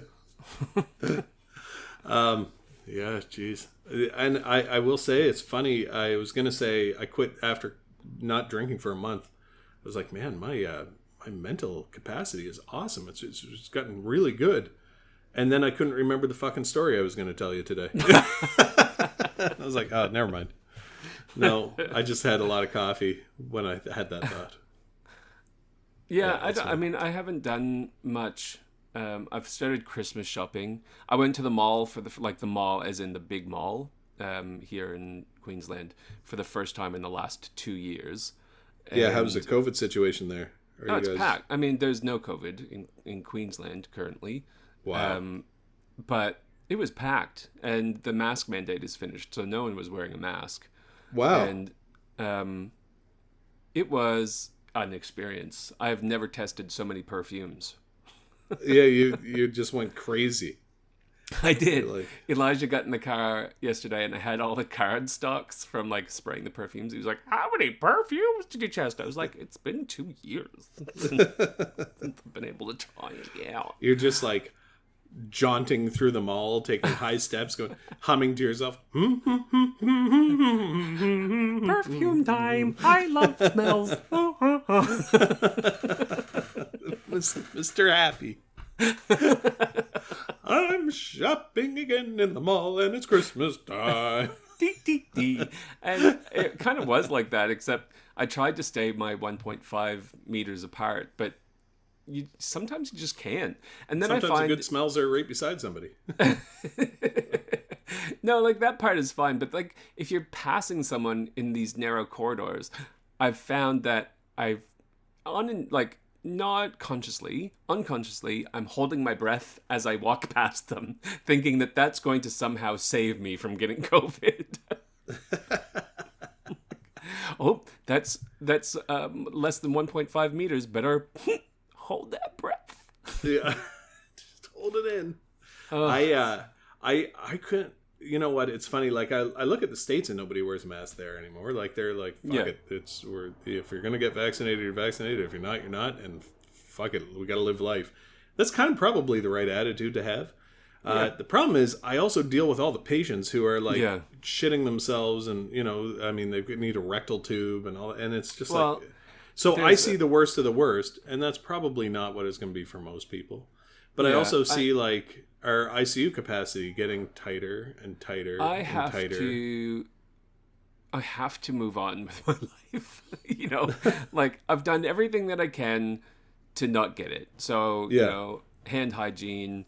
jeez. And I will say, it's funny. I was going to say I quit after not drinking for a month. I was like, man, my mental capacity is awesome. It's gotten really good. And then I couldn't remember the fucking story I was going to tell you today. I was like, oh, never mind. No, I just had a lot of coffee when I had that thought. Yeah, that's I mean, I haven't done much. I've started Christmas shopping. I went to the mall for the mall, as in the big mall, here in Queensland, for the first time in the last 2 years. Yeah, how's the And COVID situation there? Are oh, you it's guys... packed. I mean, there's no COVID in Queensland currently. Wow. But it was packed, and the mask mandate is finished, so no one was wearing a mask. Wow. And it was an experience. I have never tested so many perfumes. Yeah, you just went crazy. I did. Like... Elijah got in the car yesterday, and I had all the card stocks from spraying the perfumes. He was like, "How many perfumes did you test?" I was like, "It's been 2 years since I've been able to try it out." You're just jaunting through the mall, taking high steps, humming to yourself. Perfume time. I love smells. Mr. Happy. I'm shopping again in the mall and it's Christmas time. And it kind of was like that, except I tried to stay my 1.5 meters apart, but sometimes you just can't. And then sometimes I find the good smells are right beside somebody. No, that part is fine, but if you're passing someone in these narrow corridors, I've found that not consciously, unconsciously, I'm holding my breath as I walk past them, thinking that that's going to somehow save me from getting COVID. Oh, that's less than 1.5 meters. Better hold that breath. Yeah, just hold it in. I couldn't. You know what? It's funny. I look at the States and nobody wears a mask there anymore. They're like, fuck it. If you're gonna get vaccinated, you're vaccinated. If you're not, you're not. And fuck it, we gotta live life. That's kind of probably the right attitude to have. The problem is, I also deal with all the patients who are shitting themselves, and they need a rectal tube and all, and it's just So I see the worst of the worst, and that's probably not what it's going to be for most people. But I also see our ICU capacity getting tighter and tighter and tighter. I have to move on with my life. I've done everything that I can to not get it. So, hand hygiene,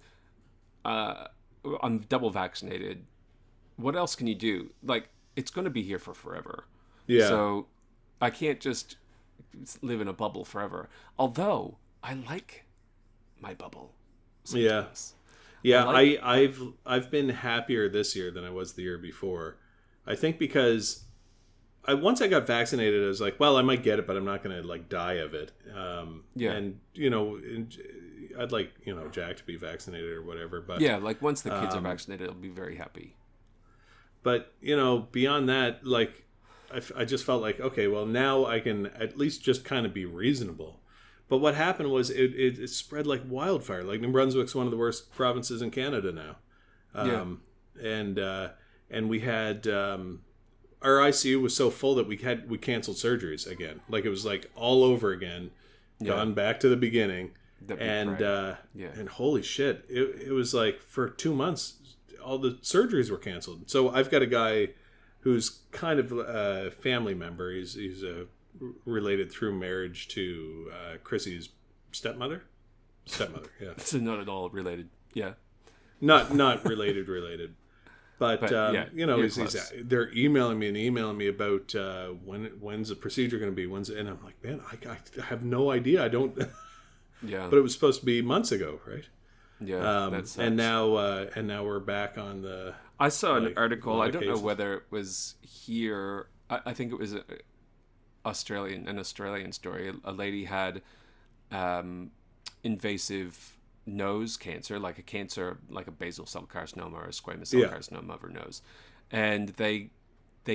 I'm double vaccinated. What else can you do? It's going to be here for forever. Yeah. So I can't just live in a bubble forever. Although I like my bubble sometimes. Yeah. I've been happier this year than I was the year before. I think because once I got vaccinated, I was like, well, I might get it, but I'm not going to die of it. And I'd like Jack to be vaccinated or whatever. But once the kids are vaccinated, I'll be very happy. But beyond that, I just felt like, okay, well, now I can at least just kind of be reasonable. But what happened was it spread like wildfire. New Brunswick's one of the worst provinces in Canada now. And we had our ICU was so full that we canceled surgeries again. It was all over again, gone back to the beginning. And holy shit, it was for 2 months, all the surgeries were canceled. So I've got a guy who's kind of a family member. He's related through marriage to Chrissy's stepmother. Yeah. So not at all related. Yeah. Not related. But they're emailing me about when's the procedure going to be? And I'm like, man, I have no idea. I don't. Yeah. But it was supposed to be months ago, right? Yeah. And now we're back on the. I saw an article. I don't know whether it was here. I think it was an Australian story. A lady had invasive nose cancer, like a basal cell carcinoma or a squamous cell carcinoma of her nose, and they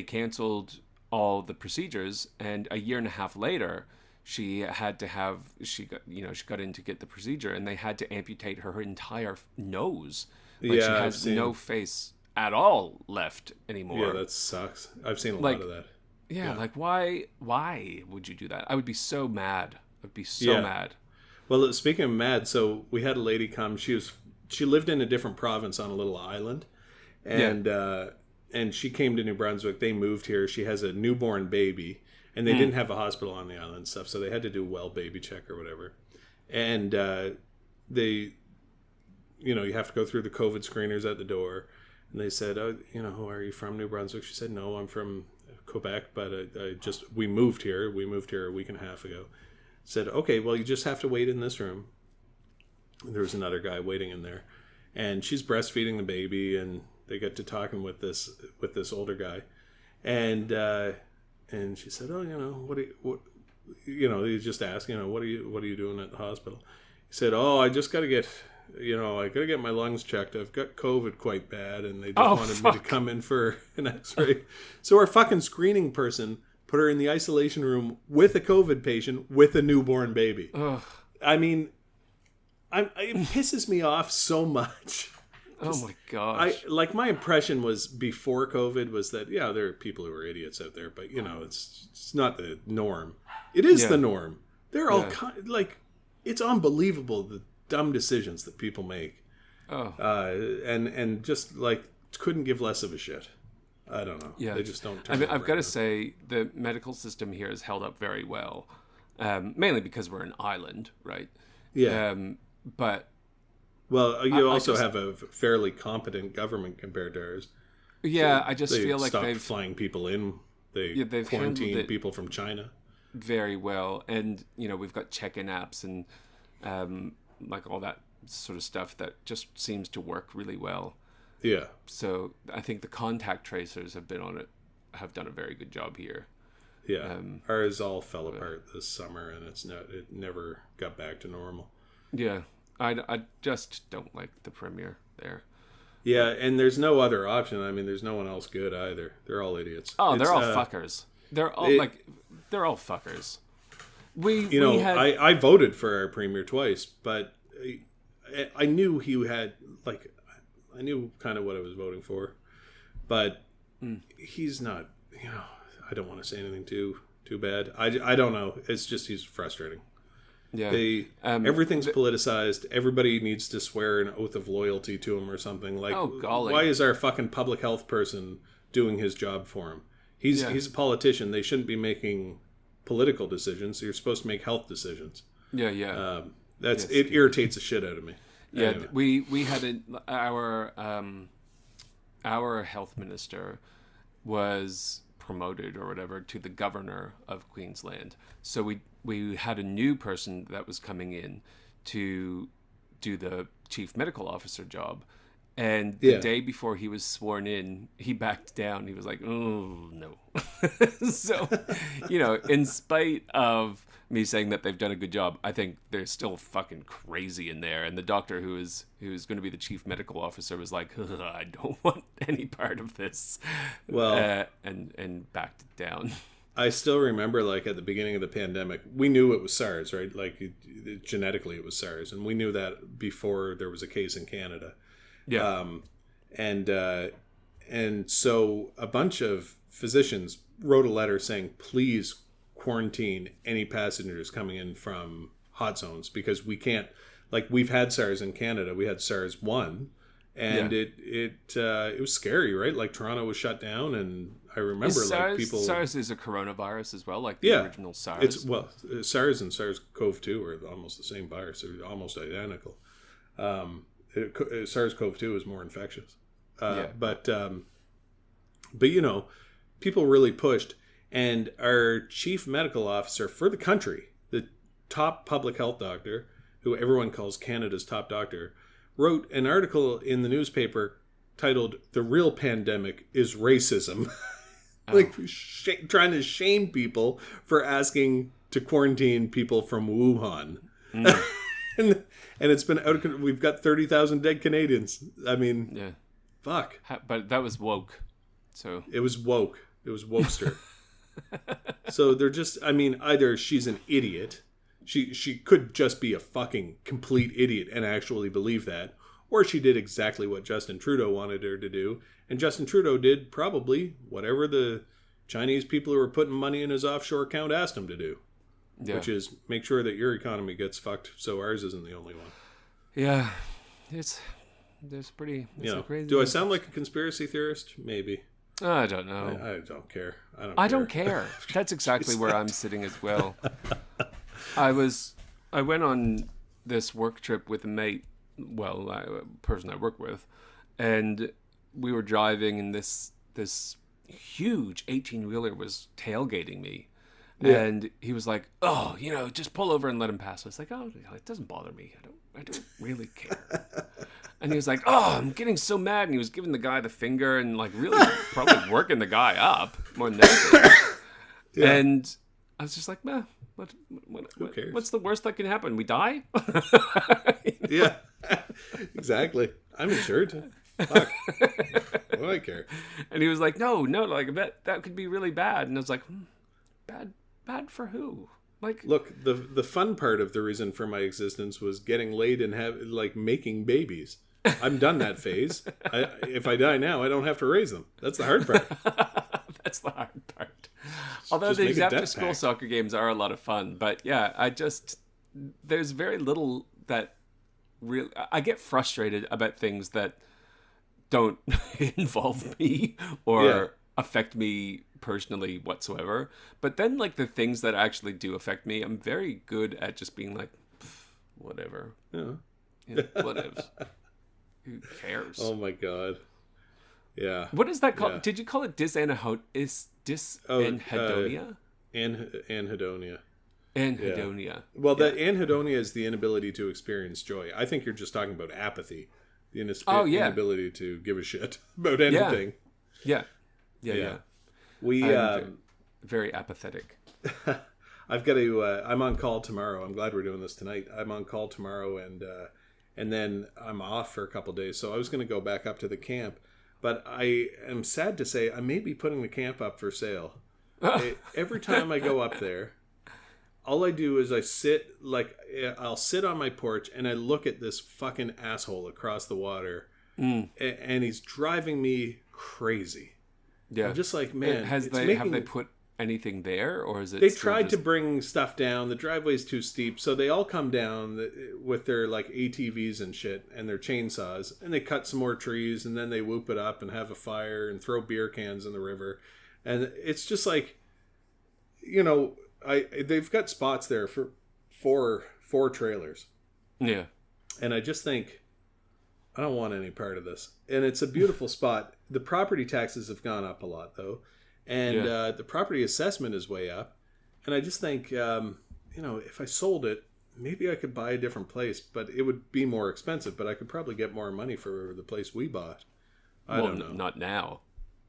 canceled all the procedures. And a year and a half later, she got in to get the procedure, and they had to amputate her entire nose. She has no face at all left anymore. Yeah, that sucks. I've seen a lot of that. Yeah, why would you do that? I would be so mad. I'd be so mad. Well, speaking of mad, so we had a lady come. She lived in a different province on a little island, and and she came to New Brunswick. They moved here. She has a newborn baby, and they didn't have a hospital on the island and stuff, so they had to do a well baby check or whatever. And they, you know, you have to go through the COVID screeners at the door. And they said, "Oh, you know, are you from New Brunswick?" She said, "No, I'm from Quebec, but we moved here. We moved here a week and a half ago." Said, "Okay, well, you just have to wait in this room." And there was another guy waiting in there, and she's breastfeeding the baby, and they get to talking with this older guy, and she said, "Oh, you know, he just asked, you know, what are you doing at the hospital?" He said, "Oh, I just got to get." I got to get my lungs checked. I've got COVID quite bad, and they just wanted me to come in for an x-ray. So our fucking screening person put her in the isolation room with a COVID patient with a newborn baby. Ugh. I mean, it pisses me off so much. Oh my gosh. My impression was before COVID was that, yeah, there are people who are idiots out there, but, you know, it's not the norm. It is the norm. They're all it's unbelievable the dumb decisions that people make. And just couldn't give less of a shit. I don't know. Yeah. They just don't. I mean, I've got to say the medical system here has held up very well, mainly because we're an island, right? Yeah. But you also have a fairly competent government compared to ours. Yeah, So I just feel like they've flying people in. They've quarantined people from China very well, and you know, we've got check-in apps and all that sort of stuff that just seems to work really well. Yeah. So I think the contact tracers have done a very good job here. Yeah. Ours all fell apart this summer, and it never got back to normal. Yeah. I just don't like the Premier there. Yeah, and there's no other option. I mean, there's no one else good either. They're all idiots. Oh, they're all fuckers. They're all fuckers. I voted for our premier twice, but I knew he had I knew kind of what I was voting for, but he's not. You know, I don't want to say anything too bad. I don't know. It's just he's frustrating. Yeah, everything's politicized. Everybody needs to swear an oath of loyalty to him or something. Like, oh, golly. Why is our fucking public health person doing his job for him? He's a politician. They shouldn't be making political decisions. You're supposed to make health decisions. Yeah. It irritates the shit out of me. Yeah, anyway. we had our health minister was promoted or whatever to the governor of Queensland. So we had a new person that was coming in to do the chief medical officer job. And the day before he was sworn in, he backed down. He was like, "Oh, no." So, you know, in spite of me saying that they've done a good job, I think they're still fucking crazy in there. And the doctor who is going to be the chief medical officer was like, "I don't want any part of this." Well, and backed it down. I still remember, at the beginning of the pandemic, we knew it was SARS, right? Genetically it was SARS. And we knew that before there was a case in Canada. Yeah. And so a bunch of physicians wrote a letter saying, please quarantine any passengers coming in from hot zones, because we can't, we've had SARS in Canada. We had SARS 1, and it was scary, right? Toronto was shut down, and I remember people. SARS is a coronavirus as well, like the original SARS. SARS and SARS-CoV-2 are almost the same virus. They're almost identical. SARS-CoV-2 is more infectious. But you know, people really pushed, and our chief medical officer for the country, the top public health doctor, who everyone calls Canada's top doctor, wrote an article in the newspaper titled "The Real Pandemic is Racism." Trying to shame people for asking to quarantine people from Wuhan. And it's been out of, we've got 30,000 dead Canadians. I mean, fuck. But that was woke. So it was woke. It was wokester. So they're just, I mean, either she's an idiot. She could just be a fucking complete idiot and actually believe that. Or she did exactly what Justin Trudeau wanted her to do. And Justin Trudeau did probably whatever the Chinese people who were putting money in his offshore account asked him to do. Yeah. Which is make sure that your economy gets fucked so ours isn't the only one. Yeah. It's pretty crazy. Do I sound like a conspiracy theorist? Maybe. I don't know. I don't care. I don't care. That's exactly where I'm sitting as well. I went on this work trip with a mate, a person I work with, and we were driving, and this huge 18-wheeler was tailgating me. Yeah. And he was like, "Oh, just pull over and let him pass." I was like, "Oh, it doesn't bother me. I don't really care." And he was like, "Oh, I'm getting so mad." And he was giving the guy the finger and like really probably working the guy up more than anything. Yeah. And I was just like, "Man, who cares? What's the worst that can happen? We die?" Yeah, exactly. I'm insured. Fuck. What do I care? And he was like, no, like that could be really bad. And I was like, bad for who? Like, look, the fun part of the reason for my existence was getting laid and making babies. I'm done that phase. If I die now, I don't have to raise them. That's the hard part. That's the hard part. Although these after-school soccer games are a lot of fun, but yeah, there's very little that really. I get frustrated about things that don't involve me or affect me personally whatsoever. But then, like, the things that actually do affect me, I'm very good at just being like, whatever. Yeah. Whatever. Who cares? Oh my god. Yeah. What is that called? Yeah. Did you call it dyshedonia? Anhedonia. Anhedonia. Yeah. Well, the anhedonia is the inability to experience joy. I think you're just talking about apathy. The inability to give a shit about anything. Yeah. I'm very apathetic. I've got to. I'm on call tomorrow. I'm glad we're doing this tonight. I'm on call tomorrow, and then I'm off for a couple days. So I was going to go back up to the camp, but I am sad to say I may be putting the camp up for sale. Every time I go up there, all I do is I'll sit on my porch and I look at this fucking asshole across the water, and he's driving me crazy. Yeah, I'm just like, man, have they put anything there, or is it? They tried to bring stuff down. The driveway's too steep, so they all come down with their like ATVs and shit and their chainsaws, and they cut some more trees, and then they whoop it up and have a fire and throw beer cans in the river, and it's just like, they've got spots there for four trailers. Yeah. And I just think, I don't want any part of this. And it's a beautiful spot. The property taxes have gone up a lot, though. And the property assessment is way up. And I just think, if I sold it, maybe I could buy a different place. But it would be more expensive. But I could probably get more money for the place we bought. I don't know. Not now.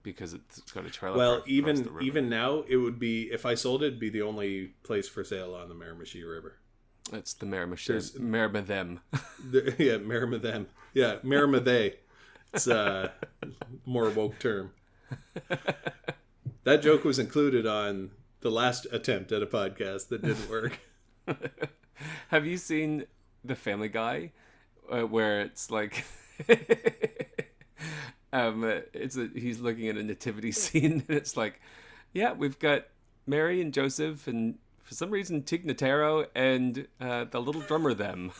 Because it's got a trailer. Well, even now, it would be, if I sold it, it'd be the only place for sale on the Miramichi River. It's the Miramichi. Miramathem. Miramathem. Yeah, Miramathe. It's a more woke term. That joke was included on the last attempt at a podcast that didn't work. Have you seen The Family Guy, where it's like... he's looking at a nativity scene, and it's like, yeah, we've got Mary and Joseph, and for some reason Tig Notaro and the little drummer them.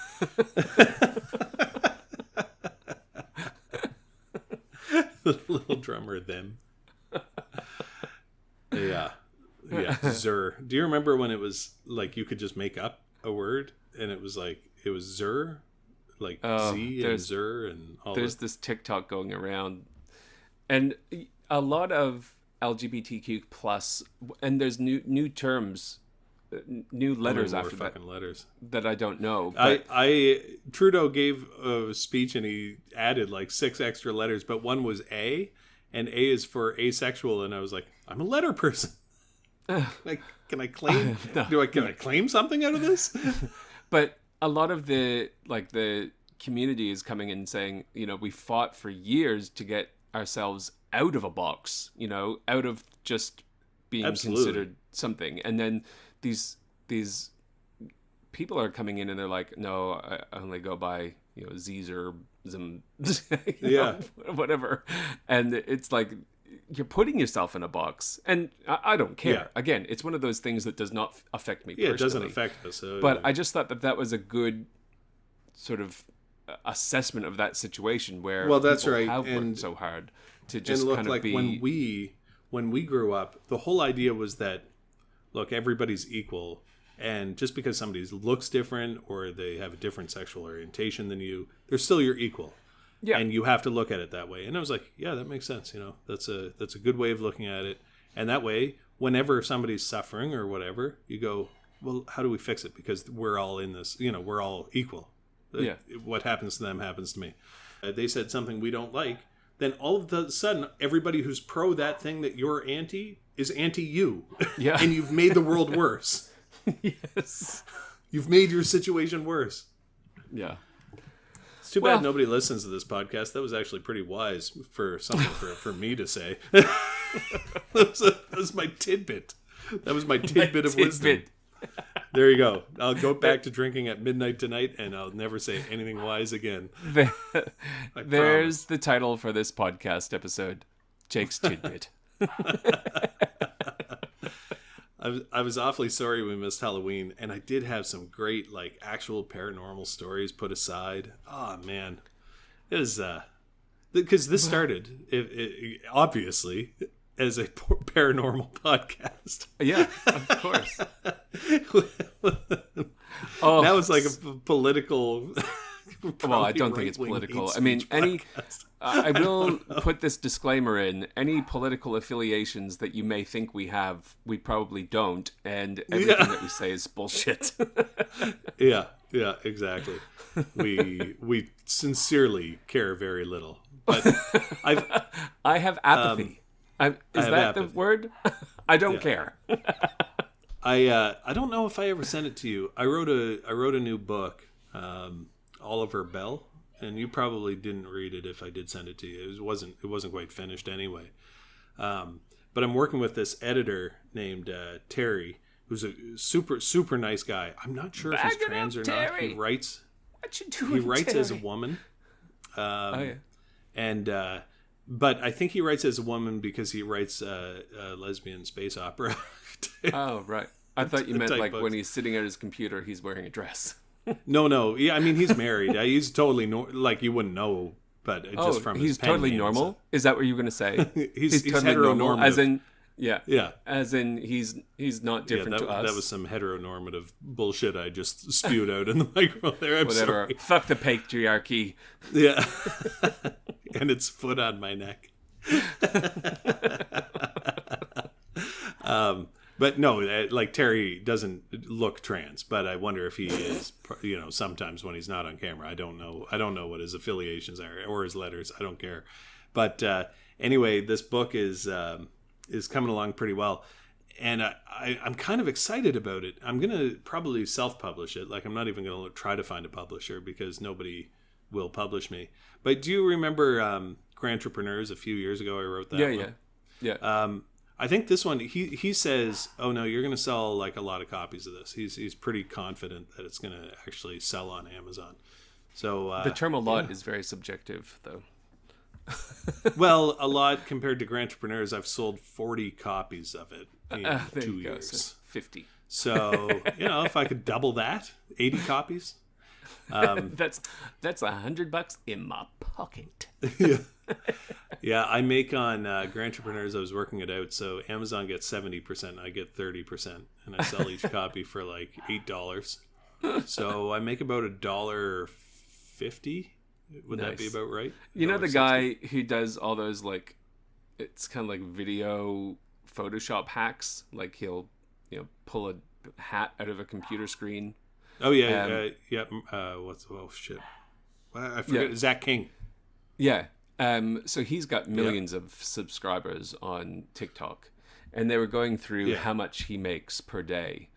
The little drummer them. Yeah. Zur. Do you remember when it was like you could just make up a word and it was Zur? Like Z and Zur and all there's this TikTok going around, and a lot of LGBTQ plus, and there's new terms, new letters after that letters that I don't know. But Trudeau gave a speech and he added like 6 extra letters, but one was A, and A is for asexual, and I was like, I'm a letter person. Like, can I claim? Can I claim something out of this? But a lot of the community is coming in saying, we fought for years to get ourselves out of a box, out of just being considered something. And then these people are coming in and they're like, no, I only go by, Z's or Zim, whatever. And it's like, you're putting yourself in a box, and I don't care. Yeah. Again, it's one of those things that does not affect me personally. It doesn't affect us. But I just thought that was a good sort of assessment of that situation where that's right. Have worked so hard to just and look, kind of like be... when we grew up, the whole idea was that, look, everybody's equal. And just because somebody looks different or they have a different sexual orientation than you, they're still your equal. Yeah. And you have to look at it that way. And I was like, yeah, that makes sense. You know, that's a good way of looking at it. And that way, whenever somebody's suffering or whatever, you go, well, how do we fix it? Because we're all in this, you know, we're all equal. Yeah. What happens to them happens to me. They said something we don't like. Then all of a sudden, everybody who's pro that thing that you're anti is anti you. Yeah. And you've made the world worse. Yes. You've made your situation worse. Yeah. It's too bad nobody listens to this podcast. That was actually pretty wise for something for me to say. that was my tidbit. That was my tidbit of wisdom. There you go. I'll go back to drinking at midnight tonight, and I'll never say anything wise again. There's the title for this podcast episode. Jake's Tidbit. I was awfully sorry we missed Halloween, and I did have some great, like, actual paranormal stories put aside. Oh, man. It was, because this started, obviously, as a paranormal podcast. Yeah, of course. Now it's like a political... Well, I don't think it's political. I mean, I will put this disclaimer in. Any political affiliations that you may think we have, we probably don't. And everything that we say is bullshit. Yeah, exactly. We sincerely care very little. But I have apathy. Is that the word? I don't care. I don't know if I ever sent it to you. I wrote a new book. Oliver Bell, and you probably didn't read it if I did send it to you. It wasn't quite finished anyway. But I'm working with this editor named Terry, who's a super nice guy. I'm not sure if he's trans or not. He writes. What you doing, He writes Terry? As a woman. And but I think he writes as a woman because he writes a lesbian space opera. Oh, right. I thought you meant like books. When he's sitting at his computer, he's wearing a dress. No. Yeah, I mean, he's married. He's totally like you wouldn't know, but just from his he's totally normal. Is that what you were going to say? he's totally normal, as in as in he's not different to us. That was some heteronormative bullshit I just spewed out in the microphone there. I'm Whatever. Sorry. Fuck the patriarchy. Yeah, and its foot on my neck. But no, like Terry doesn't look trans, but I wonder if he is, sometimes when he's not on camera. I don't know what his affiliations are or his letters. I don't care. But anyway, this book is coming along pretty well. And I'm kind of excited about it. I'm going to probably self-publish it. Like, I'm not even going to try to find a publisher because nobody will publish me. But do you remember Grantrepreneurs a few years ago? I wrote that one. Yeah. I think this one, he says, oh no, you're going to sell like a lot of copies of this. He's pretty confident that it's going to actually sell on Amazon. So the term "a lot" is very subjective, though. Well, a lot compared to Grantrepreneurs, I've sold 40 copies of it in 2 years. So 50. So if I could double that, 80 copies. That's $100 in my pocket. Yeah, I make on Grantrepreneurs. I was working it out, so Amazon gets 70%, and I get 30%, and I sell each copy for like $8. So I make about $1.50. Would that be about right? You know the guy who does all those like, it's kind of like video Photoshop hacks. Like he'll pull a hat out of a computer screen. Oh yeah, shit. I forget. Zach King. Yeah. So he's got millions of subscribers on TikTok, and they were going through how much he makes per day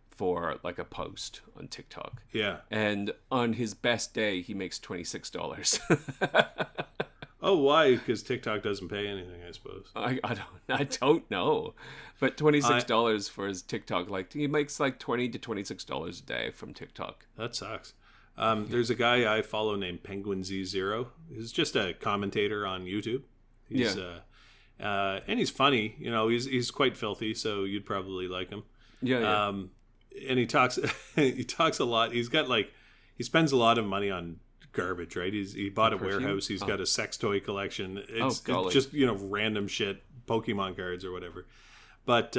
for like a post on TikTok. Yeah. And on his best day, he makes $26. Oh, why? Because TikTok doesn't pay anything, I suppose. I don't know, but $26 for his TikTok, like he makes like $20 to $26 a day from TikTok. That sucks. There's a guy I follow named Penguin Z0. He's just a commentator on YouTube. He's and he's funny. He's quite filthy, so you'd probably like him. Yeah. And he talks a lot. He spends a lot of money on garbage, right? He bought a Perfume? warehouse. He's got a sex toy collection. It's golly. just, random shit, Pokemon cards or whatever. But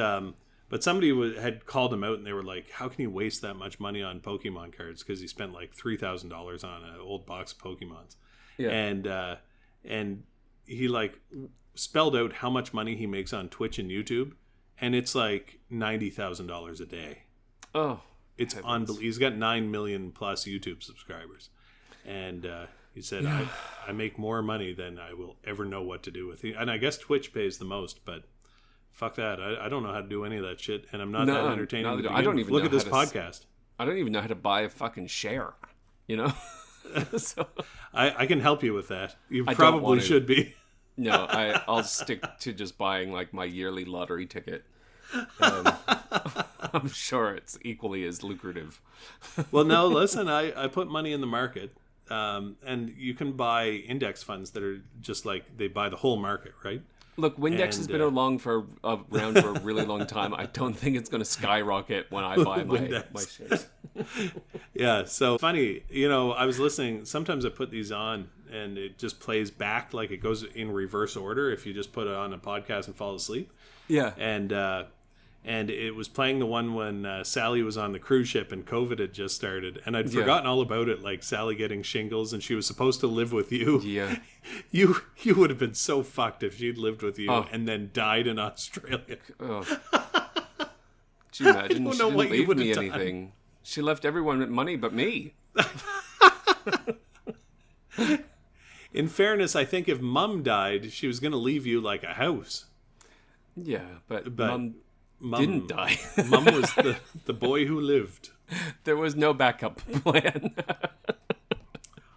somebody had called him out, and they were like, "How can you waste that much money on Pokemon cards?" Because he spent like $3,000 on an old box of Pokemons. Yeah. And he like spelled out how much money he makes on Twitch and YouTube, and it's like $90,000 a day. Oh, it's unbelievable. He's got 9 million plus YouTube subscribers, and he said, I make more money than I will ever know what to do with it. And I guess Twitch pays the most, but fuck that. I don't know how to do any of that shit, and I'm not that entertaining. I don't even look know at this how podcast. I don't even know how to buy a fucking share, So I can help you with that. You I probably should be. No, I'll stick to just buying like my yearly lottery ticket. I'm sure it's equally as lucrative. Well, no, listen, I put money in the market, and you can buy index funds that are just like they buy the whole market, right? Look, Windex has been around for a really long time. I don't think it's going to skyrocket when I buy my shares. Yeah, so funny. I was listening. Sometimes I put these on, and it just plays back like it goes in reverse order if you just put it on a podcast and fall asleep. Yeah. And it was playing the one when Sally was on the cruise ship and COVID had just started. And I'd forgotten all about it, like Sally getting shingles and she was supposed to live with you. Yeah. You would have been so fucked if she'd lived with you and then died in Australia. Oh. Could you imagine? I don't She know didn't what you leave would me have done. anything. She left everyone with money but me. In fairness, I think if Mum died, she was going to leave you like a house. Yeah, but Mum didn't die. Mum was the boy who lived. There was no backup plan.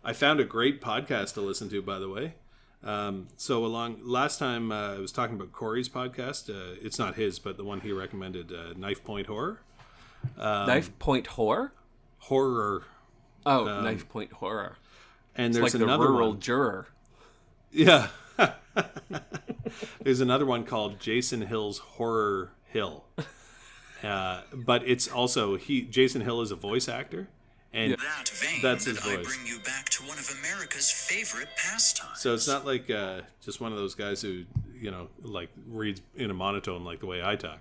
I found a great podcast to listen to, by the way. Last time I was talking about Corey's podcast. It's not his, but the one he recommended, Knife Point Horror. Knife Point Horror? Horror. Oh, Knife Point Horror. And It's there's like the another rural one. juror. Yeah. There's another one called Jason Hill's Horror Hill. But it's also Jason Hill is a voice actor, and that's his voice. I bring you back to one of America's favorite pastimes. So it's not like just one of those guys who like reads in a monotone like the way I talk.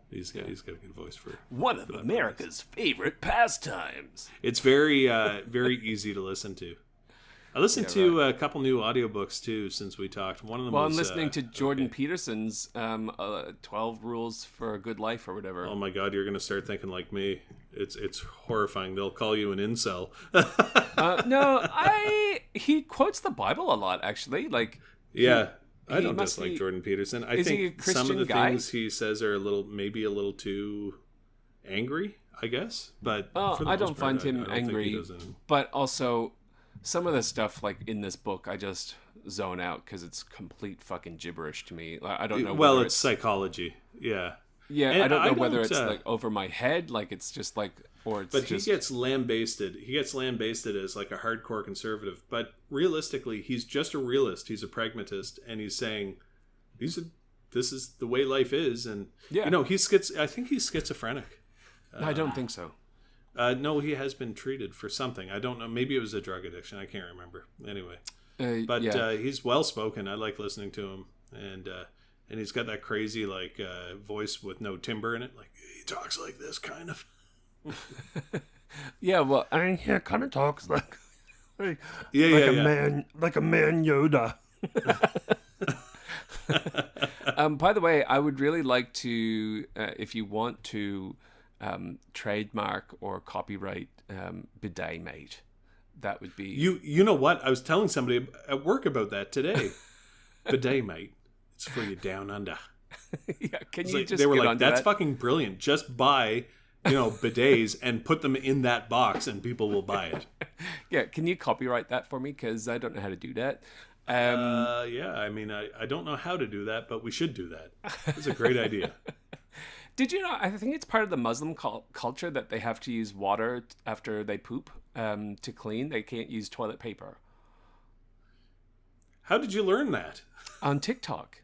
He's got a good voice for one of America's favorite pastimes. It's very very easy to listen to. I listened to a couple new audiobooks too since we talked. One of them was... I'm listening to Jordan Peterson's 12 Rules for a Good Life or whatever. Oh my God, you're going to start thinking like me. It's horrifying. They'll call you an incel. No, he quotes the Bible a lot, actually. Like, yeah, I don't dislike Jordan Peterson. I think some of the guy? things he says are maybe a little too angry, I guess. But for the I most don't part, find him I don't angry, think he does anything. but also... Some of the stuff, like in this book, I just zone out because it's complete fucking gibberish to me. I don't know. Well, it's psychology. Yeah. Yeah, And I don't know whether it's like over my head, like it's just like, or it's. But just... he gets lambasted. He gets lambasted as like a hardcore conservative. But realistically, he's just a realist. He's a pragmatist, and he's saying, this is the way life is, and I think he's schizophrenic. I don't think so. No, he has been treated for something. I don't know. Maybe it was a drug addiction. I can't remember. Anyway, he's well spoken. I like listening to him, and he's got that crazy like voice with no timbre in it. Like he talks like this, kind of. Yeah, well, I mean, he kind of talks like man, like a man Yoda. By the way, I would really like to, if you want to. Trademark or copyright bidet mate. That would be you know what I was telling somebody at work about that today. Bidet mate, it's for you down under. Yeah, can you just they were get like onto that's that? fucking brilliant, just buy bidets and put them in that box and people will buy it. Yeah, can you copyright that for me, because I don't know how to do that. Yeah, I mean I don't know how to do that, but we should do that. It's a great idea. Did you know, I think it's part of the Muslim culture that they have to use water after they poop to clean. They can't use toilet paper. How did you learn that? On TikTok.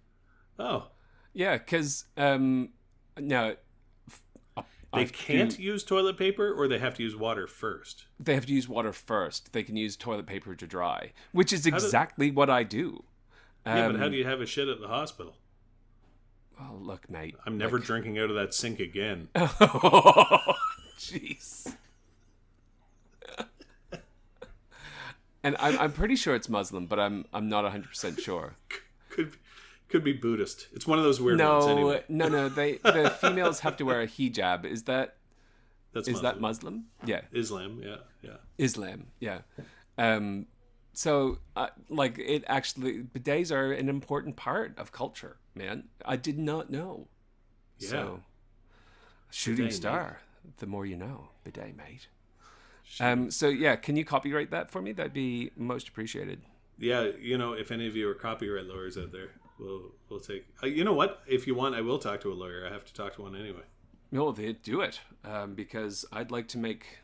Oh. Yeah, because, They can't use toilet paper, or they have to use water first? They have to use water first. They can use toilet paper to dry, which is exactly what I do. Yeah, but how do you have a shit at the hospital? Oh, look, mate. I'm never drinking out of that sink again. Oh, jeez. And I'm pretty sure it's Muslim, but I'm not 100% sure. Could be Buddhist. It's one of those weird ones anyway. No. The females have to wear a hijab. Is that Muslim? Yeah. Islam, yeah. Islam, yeah. So, it actually, bidets are an important part of culture, man. I did not know. Yeah. So, shooting Bidet, star, the more you know, bidet, mate. Sure. So, yeah, can you copyright that for me? That'd be most appreciated. Yeah, if any of you are copyright lawyers out there, we'll take... you know what? If you want, I will talk to a lawyer. I have to talk to one anyway. No, they do it, because I'd like to make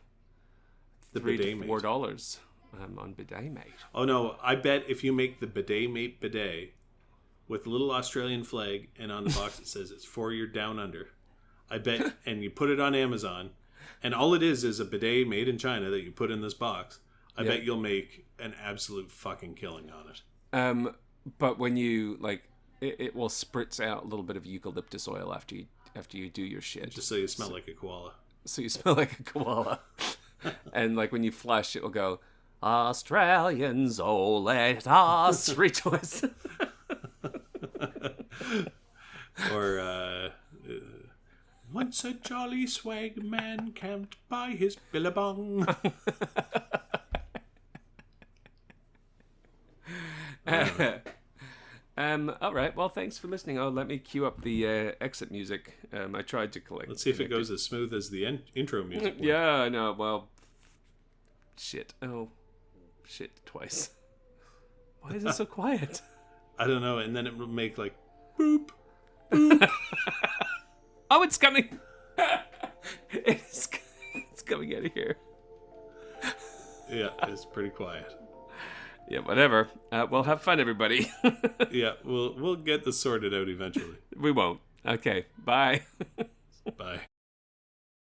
The $3 bidet to $4 on bidet, mate. Oh, no. I bet if you make the bidet mate bidet with a little Australian flag, and on the box it says it's for your down under, I bet, and you put it on Amazon, and all it is a bidet made in China that you put in this box, I bet you'll make an absolute fucking killing on it. But when you, it will spritz out a little bit of eucalyptus oil after you do your shit. Just so you smell like a koala. So you smell like a koala. And when you flush, it will go, Australians, oh, let us rejoice. Or, once a jolly swag man camped by his billabong. All right. Well, thanks for listening. Oh, let me cue up the exit music. I tried to collect. Let's see if it goes as smooth as the intro music. Yeah, I know. Well, shit. Oh, shit. Twice. Why is it so quiet? I don't know. And then it will make boop, boop. Oh, it's coming. It's coming out of here. Yeah, it's pretty quiet. Yeah, whatever. Well, have fun, everybody. Yeah, we'll get this sorted out eventually. We won't. Okay, bye. Bye.